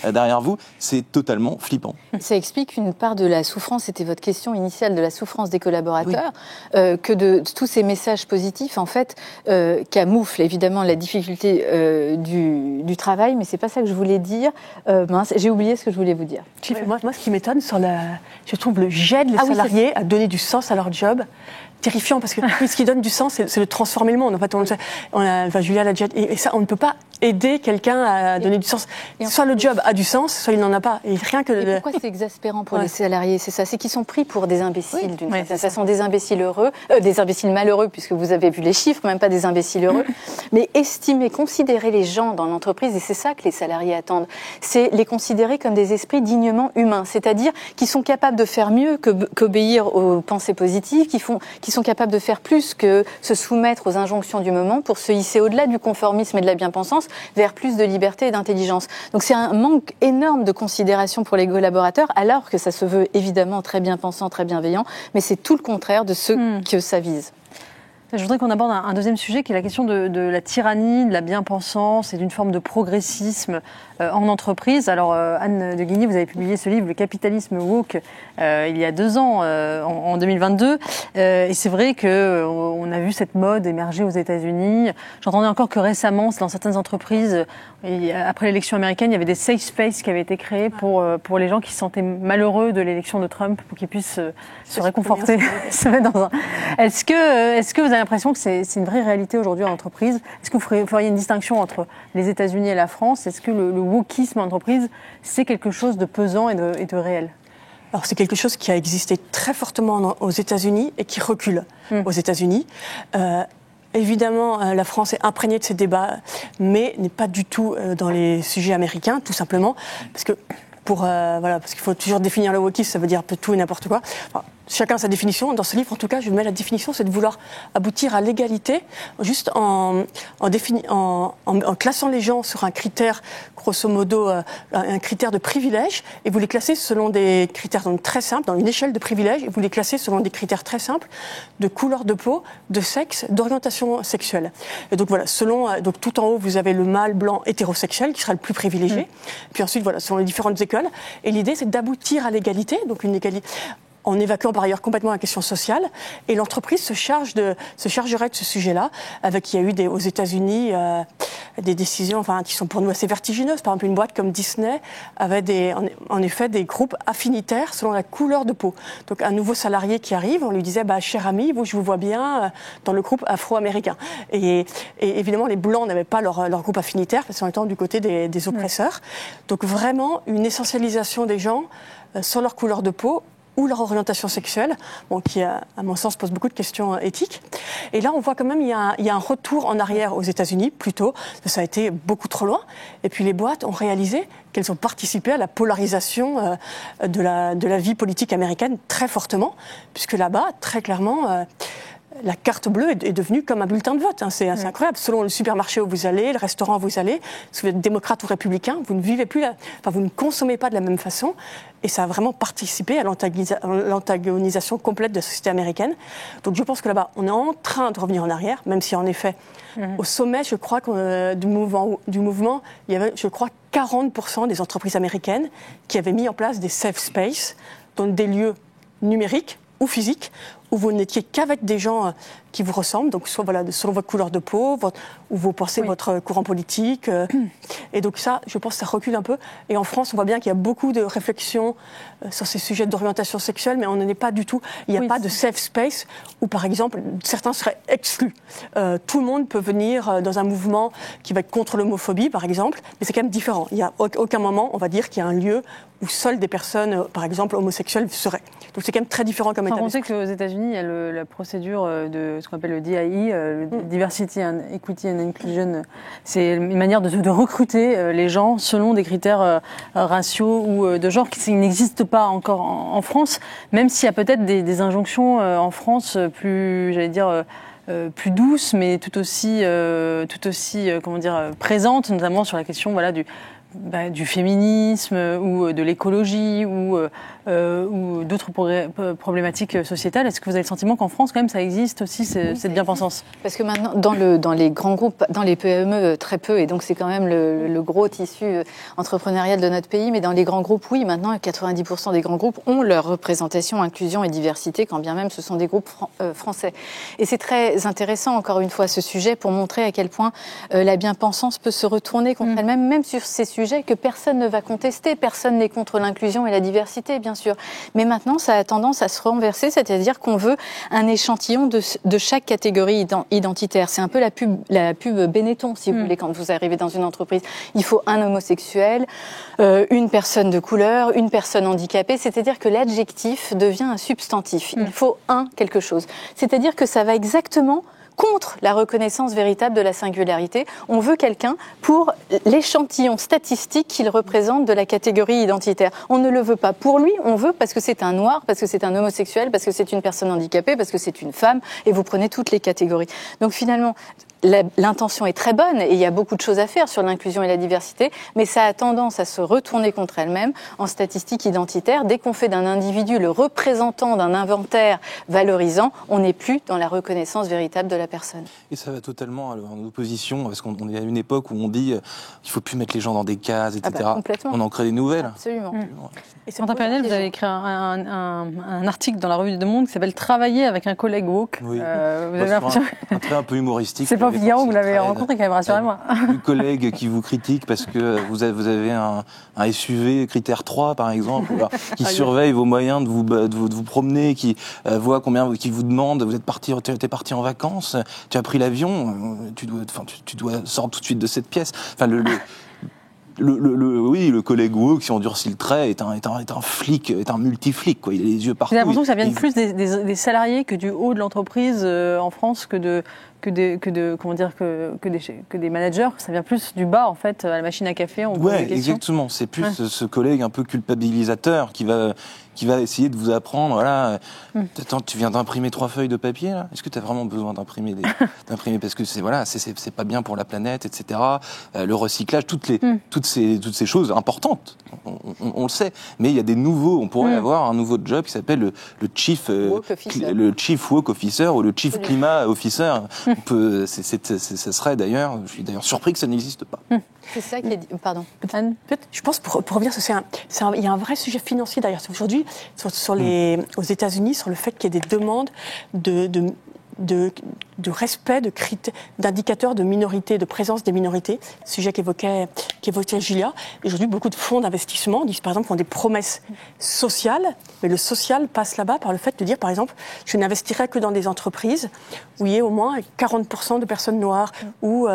derrière vous, c'est totalement flippant. Ça explique une part de la souffrance, c'était votre question initiale, de la souffrance des collaborateurs, que de tous ces messages positifs, en fait, camouflent évidemment la difficulté du travail, mais c'est pas ça que je voulais dire. J'ai oublié ce que je voulais vous dire. Moi, ce qui m'étonne, je trouve le jet des salariés à donner du sens à leur job. Terrifiant, parce que ce qui donne du sens, c'est de transformer le monde. En fait, Julia l'a déjà dit, et ça, on ne peut pas aider quelqu'un à donner du sens. Soit le job a du sens, soit il n'en a pas. Et rien que pourquoi c'est exaspérant pour les salariés? C'est ça, c'est qu'ils sont pris pour des imbéciles d'une certaine façon, des imbéciles des imbéciles malheureux, puisque vous avez vu les chiffres, même pas des imbéciles heureux. Mais considérer les gens dans l'entreprise, et c'est ça que les salariés attendent, c'est les considérer comme des esprits dignement humains, c'est-à-dire qui sont capables de faire mieux qu'obéir aux pensées positives, qui sont capables de faire plus que se soumettre aux injonctions du moment pour se hisser au-delà du conformisme et de la bien-pensance vers plus de liberté et d'intelligence. Donc c'est un manque énorme de considération pour les collaborateurs, alors que ça se veut évidemment très bien pensant, très bienveillant, mais c'est tout le contraire de ce que ça vise. Je voudrais qu'on aborde un deuxième sujet qui est la question de la tyrannie, de la bien-pensance et d'une forme de progressisme en entreprise. Alors Anne de Guigny, vous avez publié ce livre, Le capitalisme woke, il y a 2 ans, en 2022. Et c'est vrai qu'on a vu cette mode émerger aux États-Unis. J'entendais encore que récemment, dans certaines entreprises, après l'élection américaine, il y avait des safe spaces qui avaient été créés pour les gens qui se sentaient malheureux de l'élection de Trump, pour qu'ils puissent se réconforter. Est-ce que vous avez l'impression que c'est une vraie réalité aujourd'hui en entreprise? Est-ce que vous feriez une distinction entre les États-Unis et la France? Est-ce que le wokisme en entreprise, c'est quelque chose de pesant et de réel? Alors c'est quelque chose qui a existé très fortement aux États-Unis et qui recule aux États-Unis. Évidemment, la France est imprégnée de ces débats, mais n'est pas du tout dans les sujets américains, tout simplement, parce qu'il faut toujours définir le wokisme, ça veut dire un peu tout et n'importe quoi. Enfin, chacun sa définition. Dans ce livre, en tout cas, je mets la définition, c'est de vouloir aboutir à l'égalité, juste en classant les gens sur un critère, grosso modo, un critère de privilège, et vous les classez selon des critères donc très simples, dans une échelle de privilèges, et vous les classez selon des critères très simples de couleur de peau, de sexe, d'orientation sexuelle. Et donc voilà, donc tout en haut, vous avez le mâle blanc hétérosexuel qui sera le plus privilégié. Puis ensuite, voilà, selon les différentes écoles. Et l'idée, c'est d'aboutir à l'égalité, donc une égalité, en évacuant par ailleurs complètement la question sociale. Et l'entreprise se chargerait de ce sujet-là. Il y a eu aux États-Unis des décisions qui sont pour nous assez vertigineuses. Par exemple, une boîte comme Disney avait en effet des groupes affinitaires selon la couleur de peau. Donc un nouveau salarié qui arrive, on lui disait cher ami, je vous vois bien dans le groupe afro-américain. Et évidemment, les Blancs n'avaient pas leur groupe affinitaire, parce qu'en étant du côté des oppresseurs. Donc vraiment une essentialisation des gens sur leur couleur de peau ou leur orientation sexuelle, qui, à mon sens, pose beaucoup de questions éthiques. Et là, on voit quand même il y a un retour en arrière aux États-Unis, plutôt. Ça a été beaucoup trop loin. Et puis les boîtes ont réalisé qu'elles ont participé à la polarisation de la vie politique américaine très fortement, puisque là-bas, très clairement, la carte bleue est devenue comme un bulletin de vote. C'est incroyable. Selon le supermarché où vous allez, le restaurant où vous allez, si vous êtes démocrate ou républicain, vous ne vivez plus vous ne consommez pas de la même façon. Et ça a vraiment participé à l'antagonisation complète de la société américaine. Donc je pense que là-bas, on est en train de revenir en arrière, même si en effet, au sommet, je crois, du mouvement, il y avait, je crois, 40% des entreprises américaines qui avaient mis en place des safe spaces, donc des lieux numériques ou physiques, où vous n'étiez qu'avec des gens qui vous ressemblent, donc soit selon votre couleur de peau, où vous pensez votre courant politique. Et donc ça, je pense que ça recule un peu. Et en France, on voit bien qu'il y a beaucoup de réflexions sur ces sujets d'orientation sexuelle, mais on n'en est pas du tout. Il n'y a pas de safe space où, par exemple, certains seraient exclus. Tout le monde peut venir dans un mouvement qui va être contre l'homophobie, par exemple, mais c'est quand même différent. Il n'y a aucun moment, on va dire, qu'il y a un lieu où seules des personnes, par exemple, homosexuelles seraient. Donc c'est quand même très différent comme état d'esprit. On sait qu'aux États-Unis, il y a la procédure de ce qu'on appelle le DIE, le Diversity and Equity and Inclusion. C'est une manière de recruter les gens selon des critères raciaux ou de genre qui n'existent pas encore en France, même s'il y a peut-être des injonctions en France plus, plus douces, mais tout aussi présentes, notamment sur la question du féminisme ou de l'écologie ou d'autres problématiques sociétales. Est-ce que vous avez le sentiment qu'en France, quand même, ça existe aussi, cette bien-pensance? Parce que maintenant, dans les grands groupes, dans les PME, très peu, et donc c'est quand même le gros tissu entrepreneurial de notre pays, mais dans les grands groupes, oui, maintenant, 90% des grands groupes ont leur représentation, inclusion et diversité, quand bien même ce sont des groupes français. Et c'est très intéressant, encore une fois, ce sujet, pour montrer à quel point la bien-pensance peut se retourner contre elle-même, même sur ces sujets que personne ne va contester. Personne n'est contre l'inclusion et la diversité, bien sûr. Mais maintenant, ça a tendance à se renverser, c'est-à-dire qu'on veut un échantillon de chaque catégorie identitaire. C'est un peu la pub Benetton, si vous voulez, quand vous arrivez dans une entreprise. Il faut un homosexuel, une personne de couleur, une personne handicapée. C'est-à-dire que l'adjectif devient un substantif. Il faut quelque chose. C'est-à-dire que ça va exactement contre la reconnaissance véritable de la singularité. On veut quelqu'un pour l'échantillon statistique qu'il représente de la catégorie identitaire. On ne le veut pas pour lui, on veut parce que c'est un noir, parce que c'est un homosexuel, parce que c'est une personne handicapée, parce que c'est une femme, et vous prenez toutes les catégories. Donc finalement, l'intention est très bonne et il y a beaucoup de choses à faire sur l'inclusion et la diversité, mais ça a tendance à se retourner contre elle-même en statistiques identitaires. Dès qu'on fait d'un individu le représentant d'un inventaire valorisant, on n'est plus dans la reconnaissance véritable de la personne. Et ça va totalement en opposition, parce qu'on est à une époque où on dit il faut plus mettre les gens dans des cases, etc. On en crée des nouvelles. Absolument. Et Quentin Pérenel, vous avez écrit un article dans la revue du Monde qui s'appelle « Travailler avec un collègue woke ». Oui. Vous avez l'impression... Un trait un peu humoristique. C'est pas Figaro que vous l'avez rencontré, quand même, rassurez-moi. Du collègue qui vous critique parce que vous avez un SUV critère 3, par exemple, qui surveille vos moyens de vous promener, qui voit qui vous demande, t'es parti en vacances, tu as pris l'avion, tu dois sortir tout de suite de cette pièce. Enfin, le collègue woke, si on durcit le trait, est un flic, est un multi-flic, quoi. Il a les yeux partout. J'ai l'impression que ça vient plus des salariés que du haut de l'entreprise en France que des managers. Ça vient plus du bas, en fait, à la machine à café. On pose des questions. Exactement. C'est plus ce collègue un peu culpabilisateur qui va essayer de vous apprendre, voilà, attends, tu viens d'imprimer 3 feuilles de papier, là. Est-ce que tu as vraiment besoin d'imprimer parce que c'est pas bien pour la planète, etc. Le recyclage, toutes ces choses importantes. On le sait. Mais il y a on pourrait avoir un nouveau job qui s'appelle le Chief Woke Officer ou le Chief Climat Officer. Ça serait d'ailleurs, je suis d'ailleurs surpris que ça n'existe pas. C'est ça qui est dit. Pardon. Anne, peut-être, je pense, pour revenir, il y a un vrai sujet financier d'ailleurs aujourd'hui aux États-Unis sur le fait qu'il y ait des demandes de respect d'indicateurs de minorité, de présence des minorités, sujet qu'évoquait Julia. Et aujourd'hui, beaucoup de fonds d'investissement disent, par exemple, font des promesses sociales, mais le social passe là-bas par le fait de dire, par exemple, je n'investirai que dans des entreprises où il y ait au moins 40% de personnes noires, ou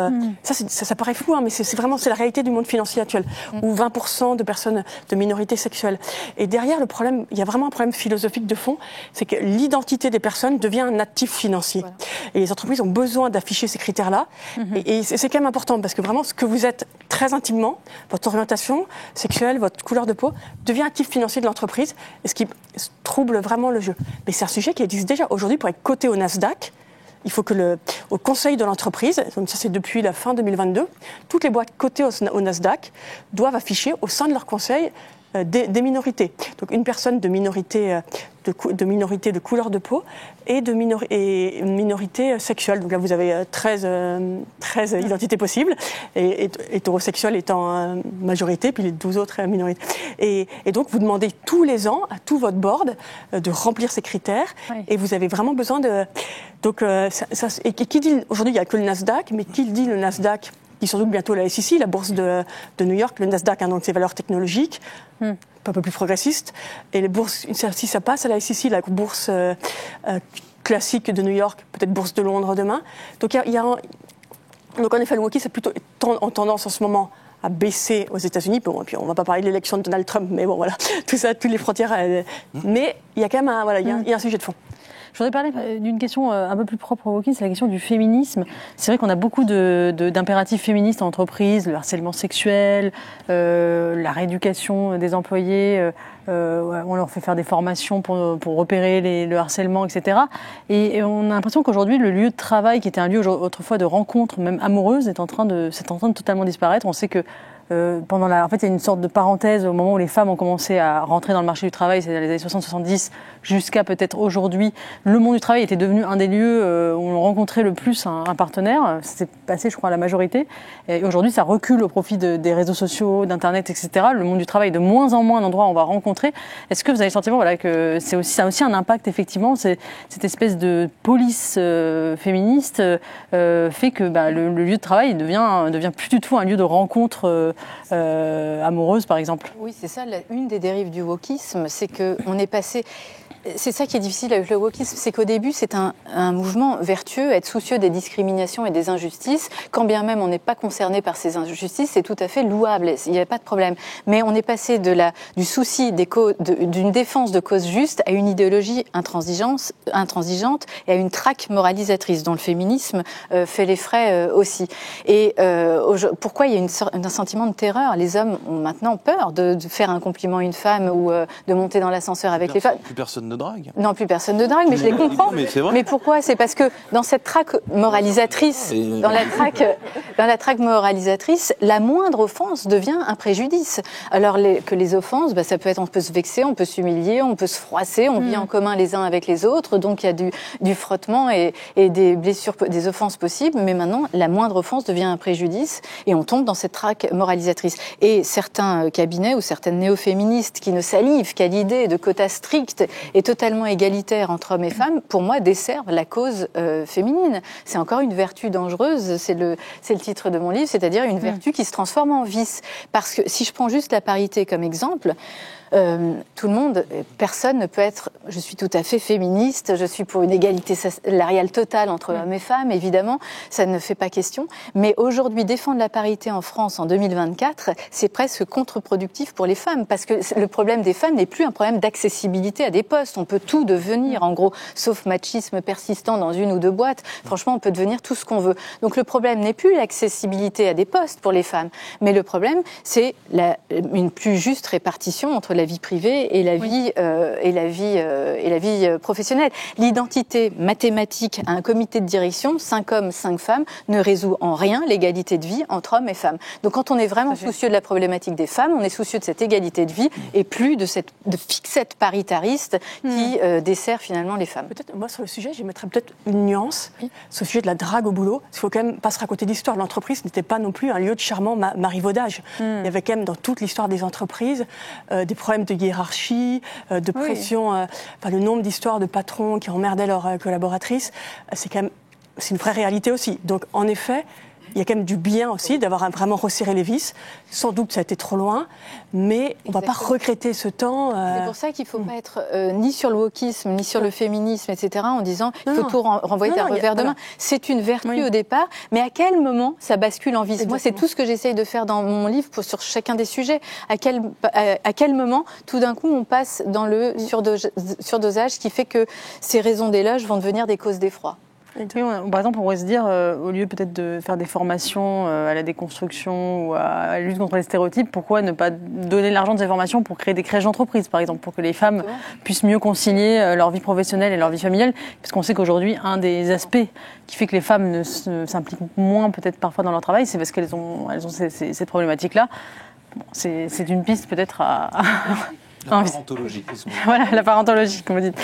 ça paraît fou, hein, mais c'est la réalité du monde financier actuel, ou 20% de personnes de minorités sexuelles. Et derrière le problème, il y a vraiment un problème philosophique de fond, c'est que l'identité des personnes devient un actif financier. Voilà. Et les entreprises ont besoin d'afficher ces critères-là. Et c'est quand même important, parce que vraiment, ce que vous êtes très intimement, votre orientation sexuelle, votre couleur de peau, devient actif financier de l'entreprise, et ce qui trouble vraiment le jeu. Mais c'est un sujet qui existe déjà aujourd'hui pour être coté au Nasdaq. Il faut que au conseil de l'entreprise, donc ça c'est depuis la fin 2022, toutes les boîtes cotées au Nasdaq doivent afficher au sein de leur conseil des minorités. Donc une personne de minorité de couleur de peau et de minorité sexuelle. Donc là vous avez 13 identités possibles, et hétérosexuel étant majorité, puis les 12 autres minorités. Et donc vous demandez tous les ans à tout votre board de remplir ces critères, et vous avez vraiment besoin de... Donc, et qui dit, aujourd'hui il n'y a que le Nasdaq, mais qui dit le Nasdaq, qui surtout bientôt la SEC, la bourse de New York, le Nasdaq, donc ses valeurs technologiques, un peu plus progressistes, et les bourses, si ça passe à la SEC, la bourse classique de New York, peut-être bourse de Londres demain. Donc donc en effet, le wokisme est plutôt en tendance en ce moment à baisser aux États-Unis. Bon, et puis on ne va pas parler de l'élection de Donald Trump, mais bon voilà, tout ça, toutes les frontières. Mais il y a quand même il y a un sujet de fond. Je voudrais parler d'une question un peu plus propre au wokisme, c'est la question du féminisme. C'est vrai qu'on a beaucoup d'impératifs féministes en entreprise, le harcèlement sexuel, la rééducation des employés, on leur fait faire des formations pour repérer le harcèlement, etc. Et on a l'impression qu'aujourd'hui, le lieu de travail, qui était un lieu autrefois de rencontre, même amoureuse, c'est en train de totalement disparaître. On sait que en fait, il y a une sorte de parenthèse au moment où les femmes ont commencé à rentrer dans le marché du travail, c'est dans les années 60-70, jusqu'à peut-être aujourd'hui. Le monde du travail était devenu un des lieux où on rencontrait le plus un partenaire. C'était passé, je crois, à la majorité. Et aujourd'hui, ça recule au profit des réseaux sociaux, d'Internet, etc. Le monde du travail est de moins en moins un endroit où on va rencontrer. Est-ce que vous avez le sentiment que ça a aussi un impact, effectivement, cette espèce de police féministe fait que le lieu de travail devient plus du tout un lieu de rencontre amoureuse, par exemple. Oui, c'est ça, une des dérives du wokisme, c'est qu'on est passé... C'est ça qui est difficile avec le wokisme, c'est qu'au début, c'est un mouvement vertueux, être soucieux des discriminations et des injustices. Quand bien même on n'est pas concerné par ces injustices, c'est tout à fait louable, il n'y a pas de problème. Mais on est passé du souci d'une défense de causes justes à une idéologie intransigeante et à une traque moralisatrice dont le féminisme fait les frais aussi. Et pourquoi il y a un sentiment de terreur. Les hommes ont maintenant peur de faire un compliment à une femme ou de monter dans l'ascenseur avec les femmes. Plus personne ne drague. Non, plus personne ne drague, mais je les comprends. Mais pourquoi ? C'est parce que dans cette traque moralisatrice, dans la traque moralisatrice, la moindre offense devient un préjudice. Alors que les offenses, ça peut être, on peut se vexer, on peut s'humilier, on peut se froisser, on vit en commun les uns avec les autres, donc il y a du frottement et des blessures, des offenses possibles, mais maintenant, la moindre offense devient un préjudice et on tombe dans cette traque moralisatrice. Et certains cabinets ou certaines néo-féministes qui ne salivent qu'à l'idée de quotas stricts et totalement égalitaires entre hommes et femmes, pour moi, desservent la cause féminine. C'est encore une vertu dangereuse, c'est le titre de mon livre, c'est-à-dire une vertu qui se transforme en vice. Parce que si je prends juste la parité comme exemple, tout le monde, personne ne peut être, je suis tout à fait féministe, je suis pour une égalité salariale totale entre hommes et femmes, évidemment, ça ne fait pas question. Mais aujourd'hui, défendre la parité en France en 2024, c'est presque contre-productif pour les femmes, parce que le problème des femmes n'est plus un problème d'accessibilité à des postes. On peut tout devenir, en gros, sauf machisme persistant dans une ou deux boîtes. Franchement, on peut devenir tout ce qu'on veut. Donc le problème n'est plus l'accessibilité à des postes pour les femmes, mais le problème, c'est une plus juste répartition entre la vie privée et la vie professionnelle. L'identité mathématique à un comité de direction, 5 hommes, 5 femmes, ne résout en rien l'égalité de vie entre hommes et femmes. Donc quand on est vraiment soucieux de la problématique des femmes, on est soucieux de cette égalité de vie et plus de fixette paritariste qui dessert finalement les femmes. Peut-être, moi sur le sujet, je mettrais peut-être une nuance sur le sujet de la drague au boulot. Il faut quand même pas se raconter d'histoire. L'entreprise n'était pas non plus un lieu de charmant marivaudage. Il y avait quand même dans toute l'histoire des entreprises des problèmes de hiérarchie, de pression, le nombre d'histoires de patrons qui emmerdaient leurs collaboratrices, c'est une vraie réalité aussi. Donc en effet, il y a quand même du bien aussi d'avoir vraiment resserré les vis. Sans doute ça a été trop loin, mais on ne va pas regretter ce temps. C'est pour ça qu'il ne faut pas être ni sur le wokisme, ni sur le féminisme, etc., en disant qu'il faut tout renvoyer d'un revers de main. C'est une vertu au départ, mais à quel moment ça bascule en vice ? Moi, c'est tout ce que j'essaye de faire dans mon livre sur chacun des sujets. À quel moment, tout d'un coup, on passe dans le surdosage qui fait que ces raisons d'éloge vont devenir des causes d'effroi ? Oui, par exemple, on pourrait se dire, au lieu peut-être de faire des formations à la déconstruction ou à la lutte contre les stéréotypes, pourquoi ne pas donner l'argent de ces formations pour créer des crèches d'entreprise, par exemple, pour que les femmes puissent mieux concilier leur vie professionnelle et leur vie familiale, parce qu'on sait qu'aujourd'hui, un des aspects qui fait que les femmes s'impliquent moins peut-être parfois dans leur travail, c'est parce qu'elles ont cette problématique-là. Bon, c'est une piste peut-être à... La parentologie. Voilà, la parentologie, comme vous dites.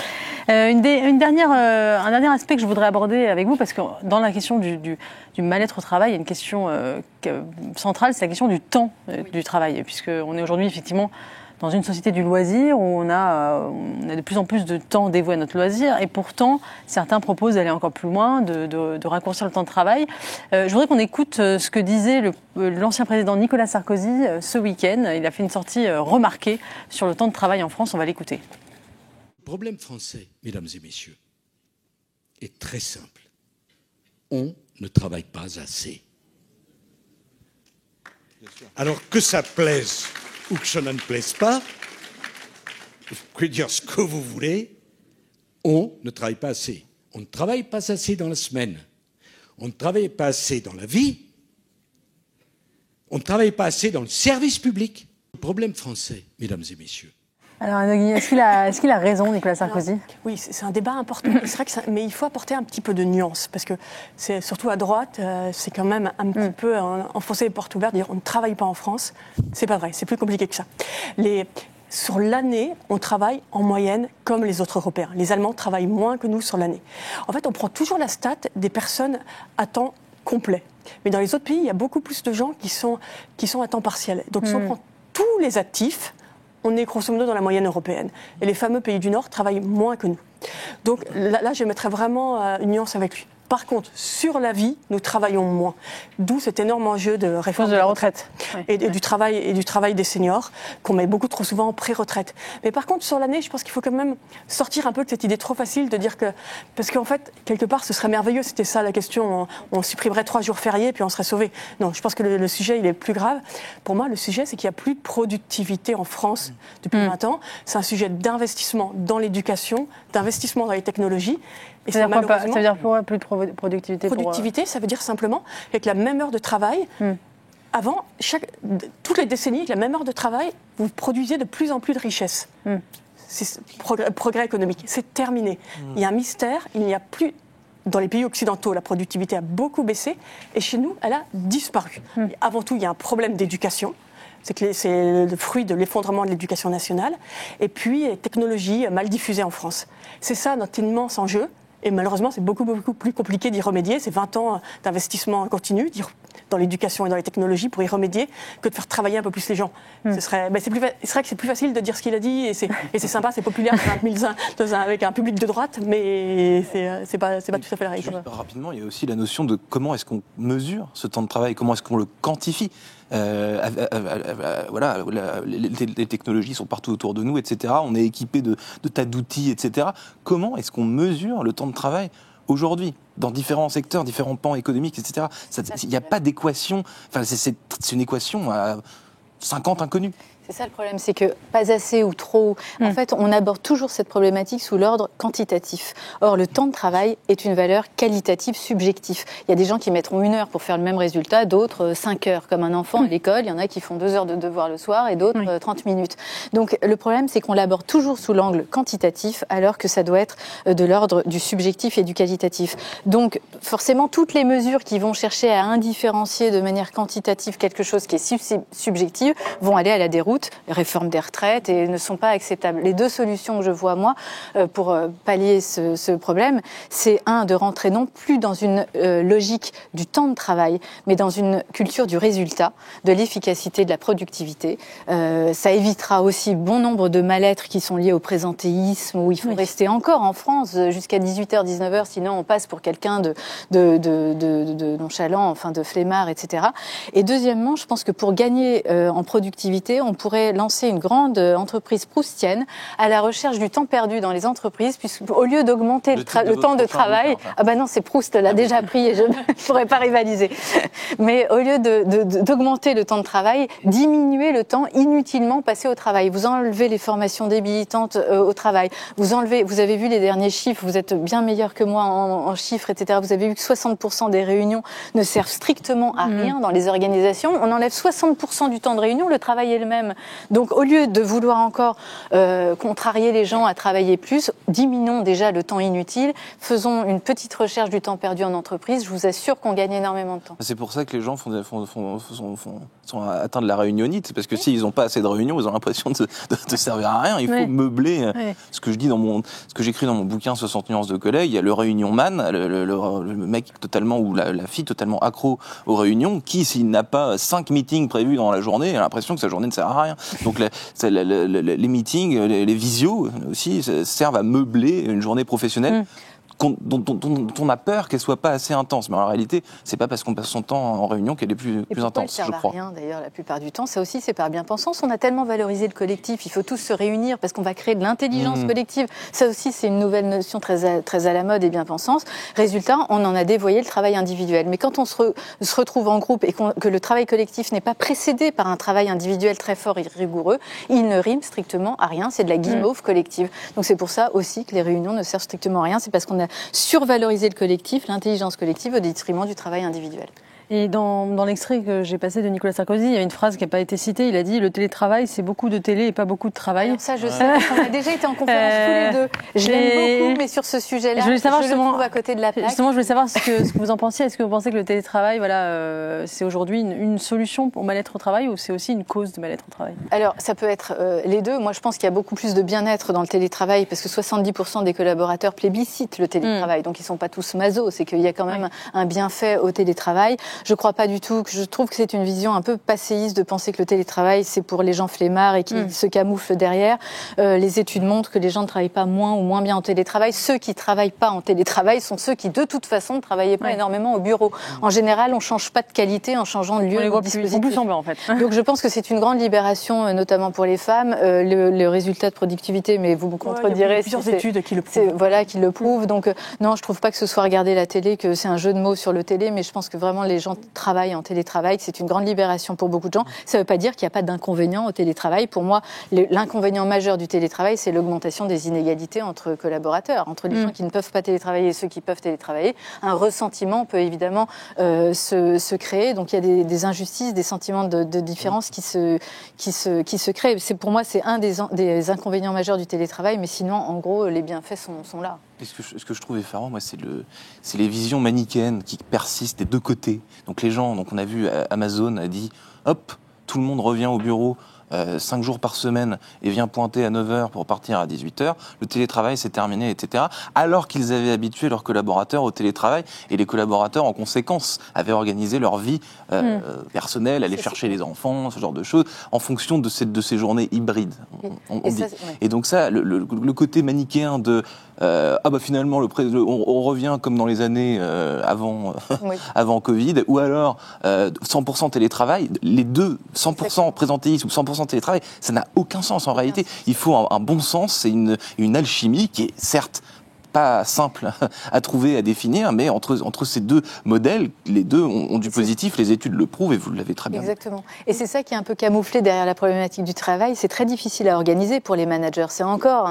Un dernier aspect que je voudrais aborder avec vous, parce que dans la question du mal-être au travail, il y a une question centrale, c'est la question du temps du travail, puisqu'on est aujourd'hui effectivement dans une société du loisir où on a de plus en plus de temps dévoué à notre loisir, et pourtant certains proposent d'aller encore plus loin, de raccourcir le temps de travail. Je voudrais qu'on écoute ce que disait l'ancien président Nicolas Sarkozy ce week-end. Il a fait une sortie remarquée sur le temps de travail en France. On va l'écouter. Le problème français, mesdames et messieurs, est très simple. On ne travaille pas assez. Alors que ça plaise ou que ça ne plaise pas, vous pouvez dire ce que vous voulez, on ne travaille pas assez. On ne travaille pas assez dans la semaine. On ne travaille pas assez dans la vie. On ne travaille pas assez dans le service public. Le problème français, mesdames et messieurs. Alors, est-ce qu'il a raison, Nicolas Sarkozy ? Oui, c'est un débat important. C'est vrai mais il faut apporter un petit peu de nuance, parce que c'est surtout à droite, c'est quand même un petit peu enfoncer les portes ouvertes, dire on ne travaille pas en France. C'est pas vrai, c'est plus compliqué que ça. Sur l'année, on travaille en moyenne comme les autres Européens. Les Allemands travaillent moins que nous sur l'année. En fait, on prend toujours la stat des personnes à temps complet. Mais dans les autres pays, il y a beaucoup plus de gens qui sont à temps partiel. Donc, si on prend tous les actifs, on est grosso modo dans la moyenne européenne. Et les fameux pays du Nord travaillent moins que nous. Donc là je mettrais vraiment une nuance avec lui. Par contre, sur la vie, nous travaillons moins. D'où cet énorme enjeu de réforme de la retraite et du travail des seniors, qu'on met beaucoup trop souvent en pré-retraite. Mais par contre, sur l'année, je pense qu'il faut quand même sortir un peu de cette idée trop facile de dire que... Parce qu'en fait, quelque part, ce serait merveilleux, c'était ça la question, on supprimerait 3 jours fériés puis on serait sauvé. Non, je pense que le sujet, il est plus grave. Pour moi, le sujet, c'est qu'il n'y a plus de productivité en France depuis 20 ans. C'est un sujet d'investissement dans l'éducation, d'investissement dans les technologies. Et ça veut dire quoi, plus de productivité Productivité, ça veut dire simplement qu'avec la même heure de travail, Avant, toutes les décennies, la même heure de travail, vous produisiez de plus en plus de richesses. C'est progrès économique. C'est terminé. Il y a un mystère, il n'y a plus... Dans les pays occidentaux, la productivité a beaucoup baissé, et chez nous, elle a disparu. Avant tout, il y a un problème d'éducation. C'est le fruit de l'effondrement de l'éducation nationale. Et puis, les technologies mal diffusées en France. C'est ça notre immense enjeu. Et malheureusement, c'est beaucoup plus compliqué d'y remédier. C'est 20 ans d'investissement continu dans l'éducation et dans les technologies pour y remédier que de faire travailler un peu plus les gens. C'est vrai que c'est plus facile de dire ce qu'il a dit et c'est sympa, c'est populaire avec un public de droite, mais c'est pas tout à fait la réalité. Rapidement, il y a aussi la notion de comment est-ce qu'on mesure ce temps de travail, comment est-ce qu'on le quantifie. Voilà, les technologies sont partout autour de nous, etc. On est équipé de tas d'outils, etc. Comment est-ce qu'on mesure le temps de travail aujourd'hui, dans différents secteurs, différents pans économiques, etc. Il n'y a pas d'équation. Enfin, c'est une équation à 50 inconnus. C'est ça le problème, c'est que pas assez ou trop. En fait, on aborde toujours cette problématique sous l'ordre quantitatif. Or, le temps de travail est une valeur qualitative subjective. Il y a des gens qui mettront 1 heure pour faire le même résultat, d'autres 5 heures. Comme un enfant à l'école, il y en a qui font 2 heures de devoir le soir et d'autres 30 minutes. Donc, le problème, c'est qu'on l'aborde toujours sous l'angle quantitatif, alors que ça doit être de l'ordre du subjectif et du qualitatif. Donc, forcément, toutes les mesures qui vont chercher à indifférencier de manière quantitative quelque chose qui est subjectif vont aller à la déroute. Réforme des retraites et ne sont pas acceptables. Les 2 solutions que je vois, moi, pour pallier ce problème, c'est de rentrer non plus dans une logique du temps de travail, mais dans une culture du résultat, de l'efficacité, de la productivité. Ça évitera aussi bon nombre de mal-être qui sont liés au présentéisme, où il faut rester encore en France jusqu'à 18h, 19h, sinon on passe pour quelqu'un de nonchalant, enfin de flemmard, etc. Et deuxièmement, je pense que pour gagner en productivité, on pourrait lancer une grande entreprise proustienne à la recherche du temps perdu dans les entreprises, puisqu'au lieu d'augmenter le temps de travail, c'est Proust l'a déjà pris et je ne pourrais pas rivaliser. Mais au lieu d'augmenter le temps de travail, diminuer le temps inutilement passé au travail. Vous enlevez les formations débilitantes au travail. Vous avez vu les derniers chiffres, vous êtes bien meilleur que moi en chiffres, etc. Vous avez vu que 60% des réunions ne servent strictement à rien dans les organisations. On enlève 60% du temps de réunion, le travail est le même. Donc, au lieu de vouloir encore contrarier les gens à travailler plus, diminuons déjà le temps inutile, faisons une petite recherche du temps perdu en entreprise. Je vous assure qu'on gagne énormément de temps. C'est pour ça que les gens sont atteints de la réunionite, parce que s'ils n'ont pas assez de réunions, ils ont l'impression de servir à rien. Il faut meubler. Ce que j'écris dans mon bouquin 60 nuances de collègues, il y a le réunion man, le mec totalement ou la fille totalement accro aux réunions, qui s'il n'a pas 5 meetings prévus dans la journée, a l'impression que sa journée ne sert à rien. Donc les meetings, les visios aussi servent à meubler une journée professionnelle dont on a peur qu'elle soit pas assez intense. Mais en réalité, c'est pas parce qu'on passe son temps en réunion qu'elle est plus intense, je crois. Rien, d'ailleurs, la plupart du temps. Ça aussi, c'est par bien-pensance. On a tellement valorisé le collectif, il faut tous se réunir parce qu'on va créer de l'intelligence collective. Ça aussi, c'est une nouvelle notion très à la mode et bien-pensance. Résultat, on en a dévoyé le travail individuel. Mais quand on se retrouve en groupe et que le travail collectif n'est pas précédé par un travail individuel très fort et rigoureux, il ne rime strictement à rien. C'est de la guimauve collective. Donc c'est pour ça aussi que les réunions ne servent strictement à rien. C'est parce qu'on a survaloriser le collectif, l'intelligence collective au détriment du travail individuel. Et dans l'extrait que j'ai passé de Nicolas Sarkozy, il y a une phrase qui n'a pas été citée. Il a dit « Le télétravail, c'est beaucoup de télé et pas beaucoup de travail ». Alors ça, je sais, parce qu'on a déjà été en conférence tous les deux. Je l'aime beaucoup, mais sur ce sujet-là, je le trouve à côté de la plaque. Justement, je voulais savoir ce que vous en pensiez. Est-ce que vous pensez que le télétravail, c'est aujourd'hui une solution au mal-être au travail ou c'est aussi une cause de mal-être au travail ? Alors, ça peut être les deux. Moi, je pense qu'il y a beaucoup plus de bien-être dans le télétravail parce que 70% des collaborateurs plébiscitent le télétravail. Donc, ils ne sont pas tous masos. C'est qu'il y a quand même un bienfait au télétravail. Je crois pas du tout. Je trouve que c'est une vision un peu passéiste de penser que le télétravail, c'est pour les gens flemmards et qui se camouflent derrière. Les études montrent que les gens ne travaillent pas moins ou moins bien en télétravail. Ceux qui travaillent pas en télétravail sont ceux qui, de toute façon, ne travaillaient pas énormément au bureau. En général, on change pas de qualité en changeant de lieu. On les voit plus en bas, en fait. Donc, je pense que c'est une grande libération, notamment pour les femmes. Le résultat de productivité, mais vous me contredirez. Il y a plusieurs études qui le prouvent. Voilà, qui le prouvent. Donc, non, je trouve pas que ce soit regarder la télé, que c'est un jeu de mots sur le télé, mais je pense que vraiment les gens gens travaillent en télétravail, que c'est une grande libération pour beaucoup de gens. Ça ne veut pas dire qu'il n'y a pas d'inconvénients au télétravail. Pour moi, l'inconvénient majeur du télétravail, c'est l'augmentation des inégalités entre collaborateurs, entre les gens qui ne peuvent pas télétravailler et ceux qui peuvent télétravailler. Un ressentiment peut évidemment se créer. Donc il y a des injustices, des sentiments de différence qui se créent. Pour moi, c'est un des inconvénients majeurs du télétravail, mais sinon, en gros, les bienfaits sont là. Et ce que je trouve effarant, moi, c'est les visions manichéennes qui persistent des deux côtés. Donc les gens, on a vu Amazon a dit, hop, tout le monde revient au bureau 5 jours par semaine et vient pointer à 9h pour partir à 18h. Le télétravail, c'est terminé, etc. Alors qu'ils avaient habitué leurs collaborateurs au télétravail et les collaborateurs, en conséquence, avaient organisé leur vie personnelle, aller chercher les enfants, ce genre de choses, en fonction de ces journées hybrides. Et donc ça, le côté manichéen de finalement, on revient comme dans les années avant Covid, ou alors 100% télétravail, les deux, 100% présentéisme ou 100% télétravail, ça n'a aucun sens en réalité. Il faut un bon sens et une alchimie qui est certes pas simple à trouver, à définir, mais entre ces deux modèles, les deux ont du positif, les études le prouvent et vous l'avez très bien. Exactement. Et c'est ça qui est un peu camouflé derrière la problématique du travail. C'est très difficile à organiser pour les managers. C'est encore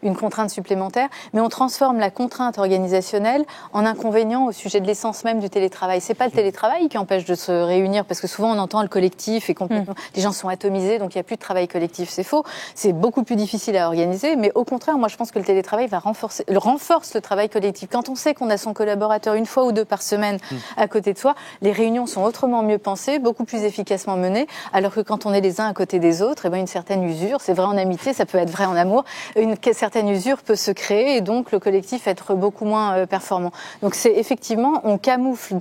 une contrainte supplémentaire, mais on transforme la contrainte organisationnelle en inconvénient au sujet de l'essence même du télétravail. C'est pas le télétravail qui empêche de se réunir, parce que souvent on entend le collectif et complètement, les gens sont atomisés, donc il n'y a plus de travail collectif. C'est faux. C'est beaucoup plus difficile à organiser, mais au contraire, moi je pense que le télétravail renforce le travail collectif. Quand on sait qu'on a son collaborateur une fois ou deux par semaine à côté de soi, les réunions sont autrement mieux pensées, beaucoup plus efficacement menées, alors que quand on est les uns à côté des autres, une certaine usure, c'est vrai en amitié, ça peut être vrai en amour, une certaine usure peut se créer et donc le collectif être beaucoup moins performant. Donc c'est effectivement, on camoufle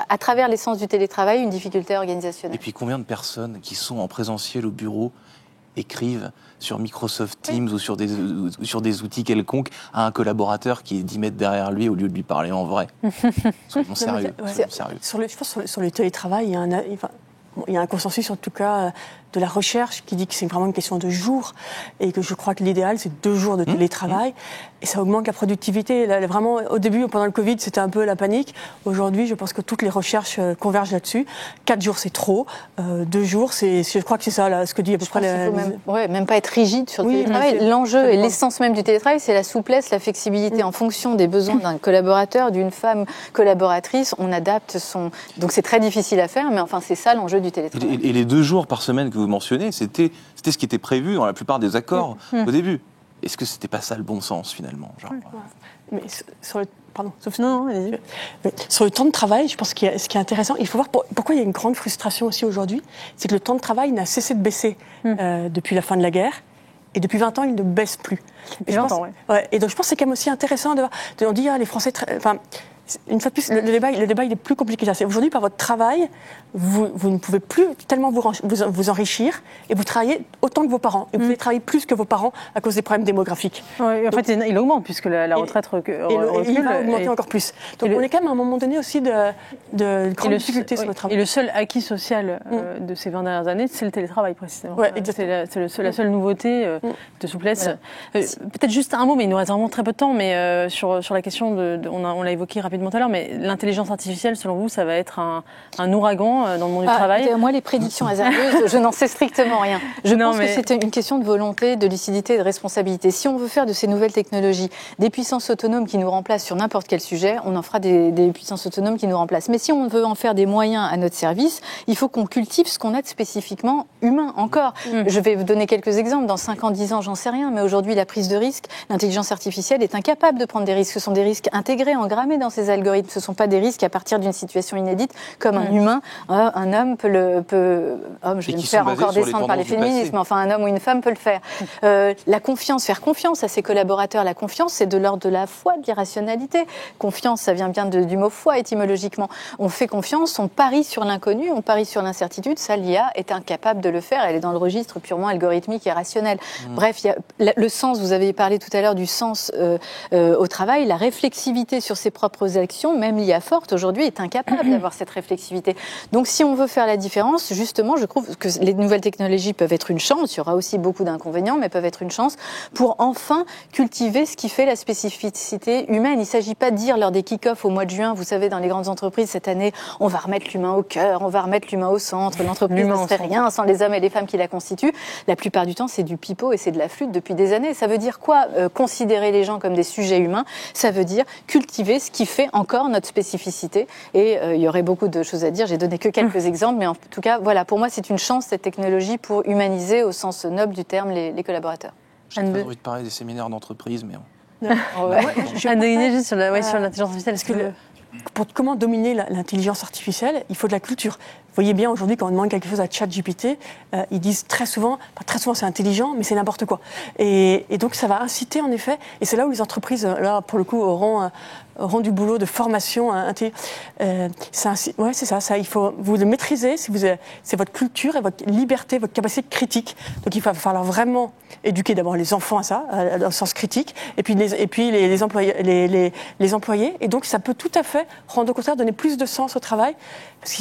à travers l'essence du télétravail une difficulté organisationnelle. Et puis combien de personnes qui sont en présentiel au bureau écrivent sur Microsoft Teams ou sur des outils quelconques à un collaborateur qui est 10 mètres derrière lui au lieu de lui parler en vrai. Soyons sérieux. Je pense sur le télétravail, il y a un consensus en tout cas de la recherche qui dit que c'est vraiment une question de jours et que je crois que l'idéal c'est 2 jours de télétravail et ça augmente la productivité. Là, vraiment, au début, pendant le Covid, c'était un peu la panique. Aujourd'hui, je pense que toutes les recherches convergent là-dessus. 4 jours, c'est trop. 2 jours, je crois que c'est ça, là, ce que dit à peu près... même pas être rigide sur le télétravail. L'enjeu et l'essence même du télétravail, c'est la souplesse, la flexibilité. En fonction des besoins d'un collaborateur, d'une femme collaboratrice, on adapte son... Donc c'est très difficile à faire, mais enfin, c'est ça l'enjeu du télétravail. Et les 2 jours par semaine que vous mentionnez, c'était ce qui était prévu dans la plupart des accords au début. Est-ce que c'était pas ça le bon sens finalement, Mais sur le sur le temps de travail, je pense que ce qui est intéressant, il faut voir pourquoi il y a une grande frustration aussi aujourd'hui, c'est que le temps de travail n'a cessé de baisser depuis la fin de la guerre. Et depuis 20 ans, il ne baisse plus. Et donc je pense que c'est quand même aussi intéressant de voir. On dit les Français, une fois de plus, le débat il est plus compliqué. Aujourd'hui, par votre travail, vous ne pouvez plus tellement vous enrichir et vous travaillez autant que vos parents. Et vous pouvez travailler plus que vos parents à cause des problèmes démographiques. En fait, il augmente puisque la retraite recule. Il va augmenter encore plus. Donc on est quand même à un moment donné aussi de grande difficulté sur le travail. Et le seul acquis social de ces 20 dernières années, c'est le télétravail précisément. C'est la seule nouveauté de souplesse. Peut-être juste un mot, mais il nous reste vraiment très peu de temps, mais sur la question on l'a évoqué rapidement tout à l'heure, mais l'intelligence artificielle, selon vous, ça va être un ouragan dans le monde du travail? Moi, les prédictions hasardeuses, je n'en sais strictement rien. Je pense que c'est une question de volonté, de lucidité et de responsabilité. Si on veut faire de ces nouvelles technologies des puissances autonomes qui nous remplacent sur n'importe quel sujet, on en fera des puissances autonomes qui nous remplacent. Mais si on veut en faire des moyens à notre service, il faut qu'on cultive ce qu'on a de spécifiquement humain encore. Je vais vous donner quelques exemples. Dans 5 ans, 10 ans, j'en sais rien, mais aujourd'hui, la prise de risque, l'intelligence artificielle est incapable de prendre des risques. Ce sont des risques intégrés, engrammés dans ces algorithmes. Ce ne sont pas des risques à partir d'une situation inédite, comme un humain. Un homme je vais me faire encore descendre par les féministes, mais enfin un homme ou une femme peut le faire. La confiance, faire confiance à ses collaborateurs. La confiance, c'est de l'ordre de la foi, de l'irrationalité. Confiance, ça vient bien du mot foi étymologiquement. On fait confiance, on parie sur l'inconnu, on parie sur l'incertitude. Ça, l'IA est incapable de le faire. Elle est dans le registre purement algorithmique et rationnel. Bref, il y a le sens, vous avez parlé tout à l'heure du sens au travail, la réflexivité sur ses propres nos actions, même l'IA forte aujourd'hui est incapable d'avoir cette réflexivité. Donc si on veut faire la différence, justement, je trouve que les nouvelles technologies peuvent être une chance, il y aura aussi beaucoup d'inconvénients, mais peuvent être une chance pour enfin cultiver ce qui fait la spécificité humaine. Il ne s'agit pas de dire lors des kick-offs au mois de juin, vous savez, dans les grandes entreprises, cette année, on va remettre l'humain au cœur, on va remettre l'humain au centre, l'entreprise ne serait rien sans les hommes et les femmes qui la constituent. La plupart du temps, c'est du pipeau et c'est de la flûte depuis des années. Ça veut dire quoi, considérer les gens comme des sujets humains? Ça veut dire cultiver ce qui fait encore notre spécificité. Et il y aurait beaucoup de choses à dire. J'ai donné que quelques exemples, mais en tout cas, voilà, pour moi, c'est une chance, cette technologie, pour humaniser, au sens noble du terme, les collaborateurs. J'ai pas envie de parler des séminaires d'entreprise, mais... Anne de Guigné, juste sur l'intelligence artificielle. Parce que pour comment dominer l'intelligence artificielle, il faut de la culture. Vous voyez bien aujourd'hui quand on demande quelque chose à ChatGPT, ils disent très souvent c'est intelligent, mais c'est n'importe quoi. Et donc ça va inciter en effet, et c'est là où les entreprises, là pour le coup, auront du boulot de formation. C'est ça. Il faut vous le maîtriser. C'est votre culture et votre liberté, votre capacité critique. Donc il va falloir vraiment éduquer d'abord les enfants à ça, dans le sens critique, et puis les employés. Et donc ça peut tout à fait rendre au contraire donner plus de sens au travail.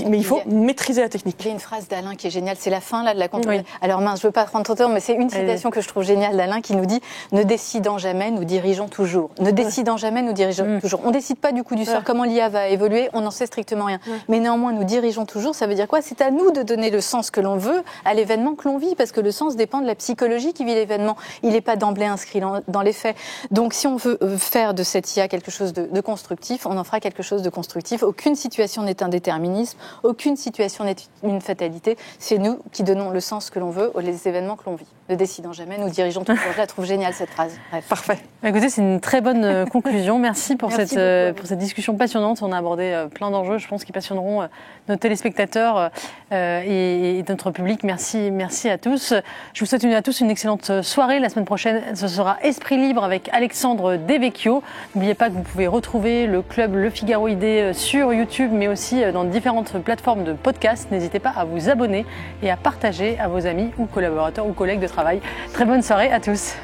Mais il faut maîtriser la technique. Il y a une phrase d'Alain qui est géniale, c'est la fin là, de la contre. Oui. Alors mince, je ne veux pas prendre trop de temps, mais c'est une citation que je trouve géniale d'Alain qui nous dit « Ne décidant jamais, nous dirigeons toujours ». Ne décidant jamais, nous dirigeons toujours. On ne décide pas du coup du sort, comment l'IA va évoluer, on n'en sait strictement rien. Mais néanmoins, nous dirigeons toujours, ça veut dire quoi? C'est à nous de donner le sens que l'on veut à l'événement que l'on vit, parce que le sens dépend de la psychologie qui vit l'événement. Il n'est pas d'emblée inscrit dans les faits. Donc si on veut faire de cette IA quelque chose de constructif, on en fera quelque chose de constructif. Aucune situation n'est un déterminisme, aucune situation n'est une fatalité. C'est nous qui donnons le sens que l'on veut aux événements que l'on vit. Ne décidant jamais, nous dirigeons toujours. Je la trouve géniale cette phrase. Bref. Parfait. Écoutez, c'est une très bonne conclusion. Merci pour cette discussion passionnante. On a abordé plein d'enjeux, je pense, qui passionneront nos téléspectateurs et notre public. Merci à tous. Je vous souhaite à tous une excellente soirée. La semaine prochaine, ce sera Esprit Libre avec Alexandre Devecchio. N'oubliez pas que vous pouvez retrouver le club Le Figaro Idée sur YouTube, mais aussi dans différentes plateformes de podcast. N'hésitez pas à vous abonner et à partager à vos amis ou collaborateurs ou collègues de travail. Très bonne soirée à tous.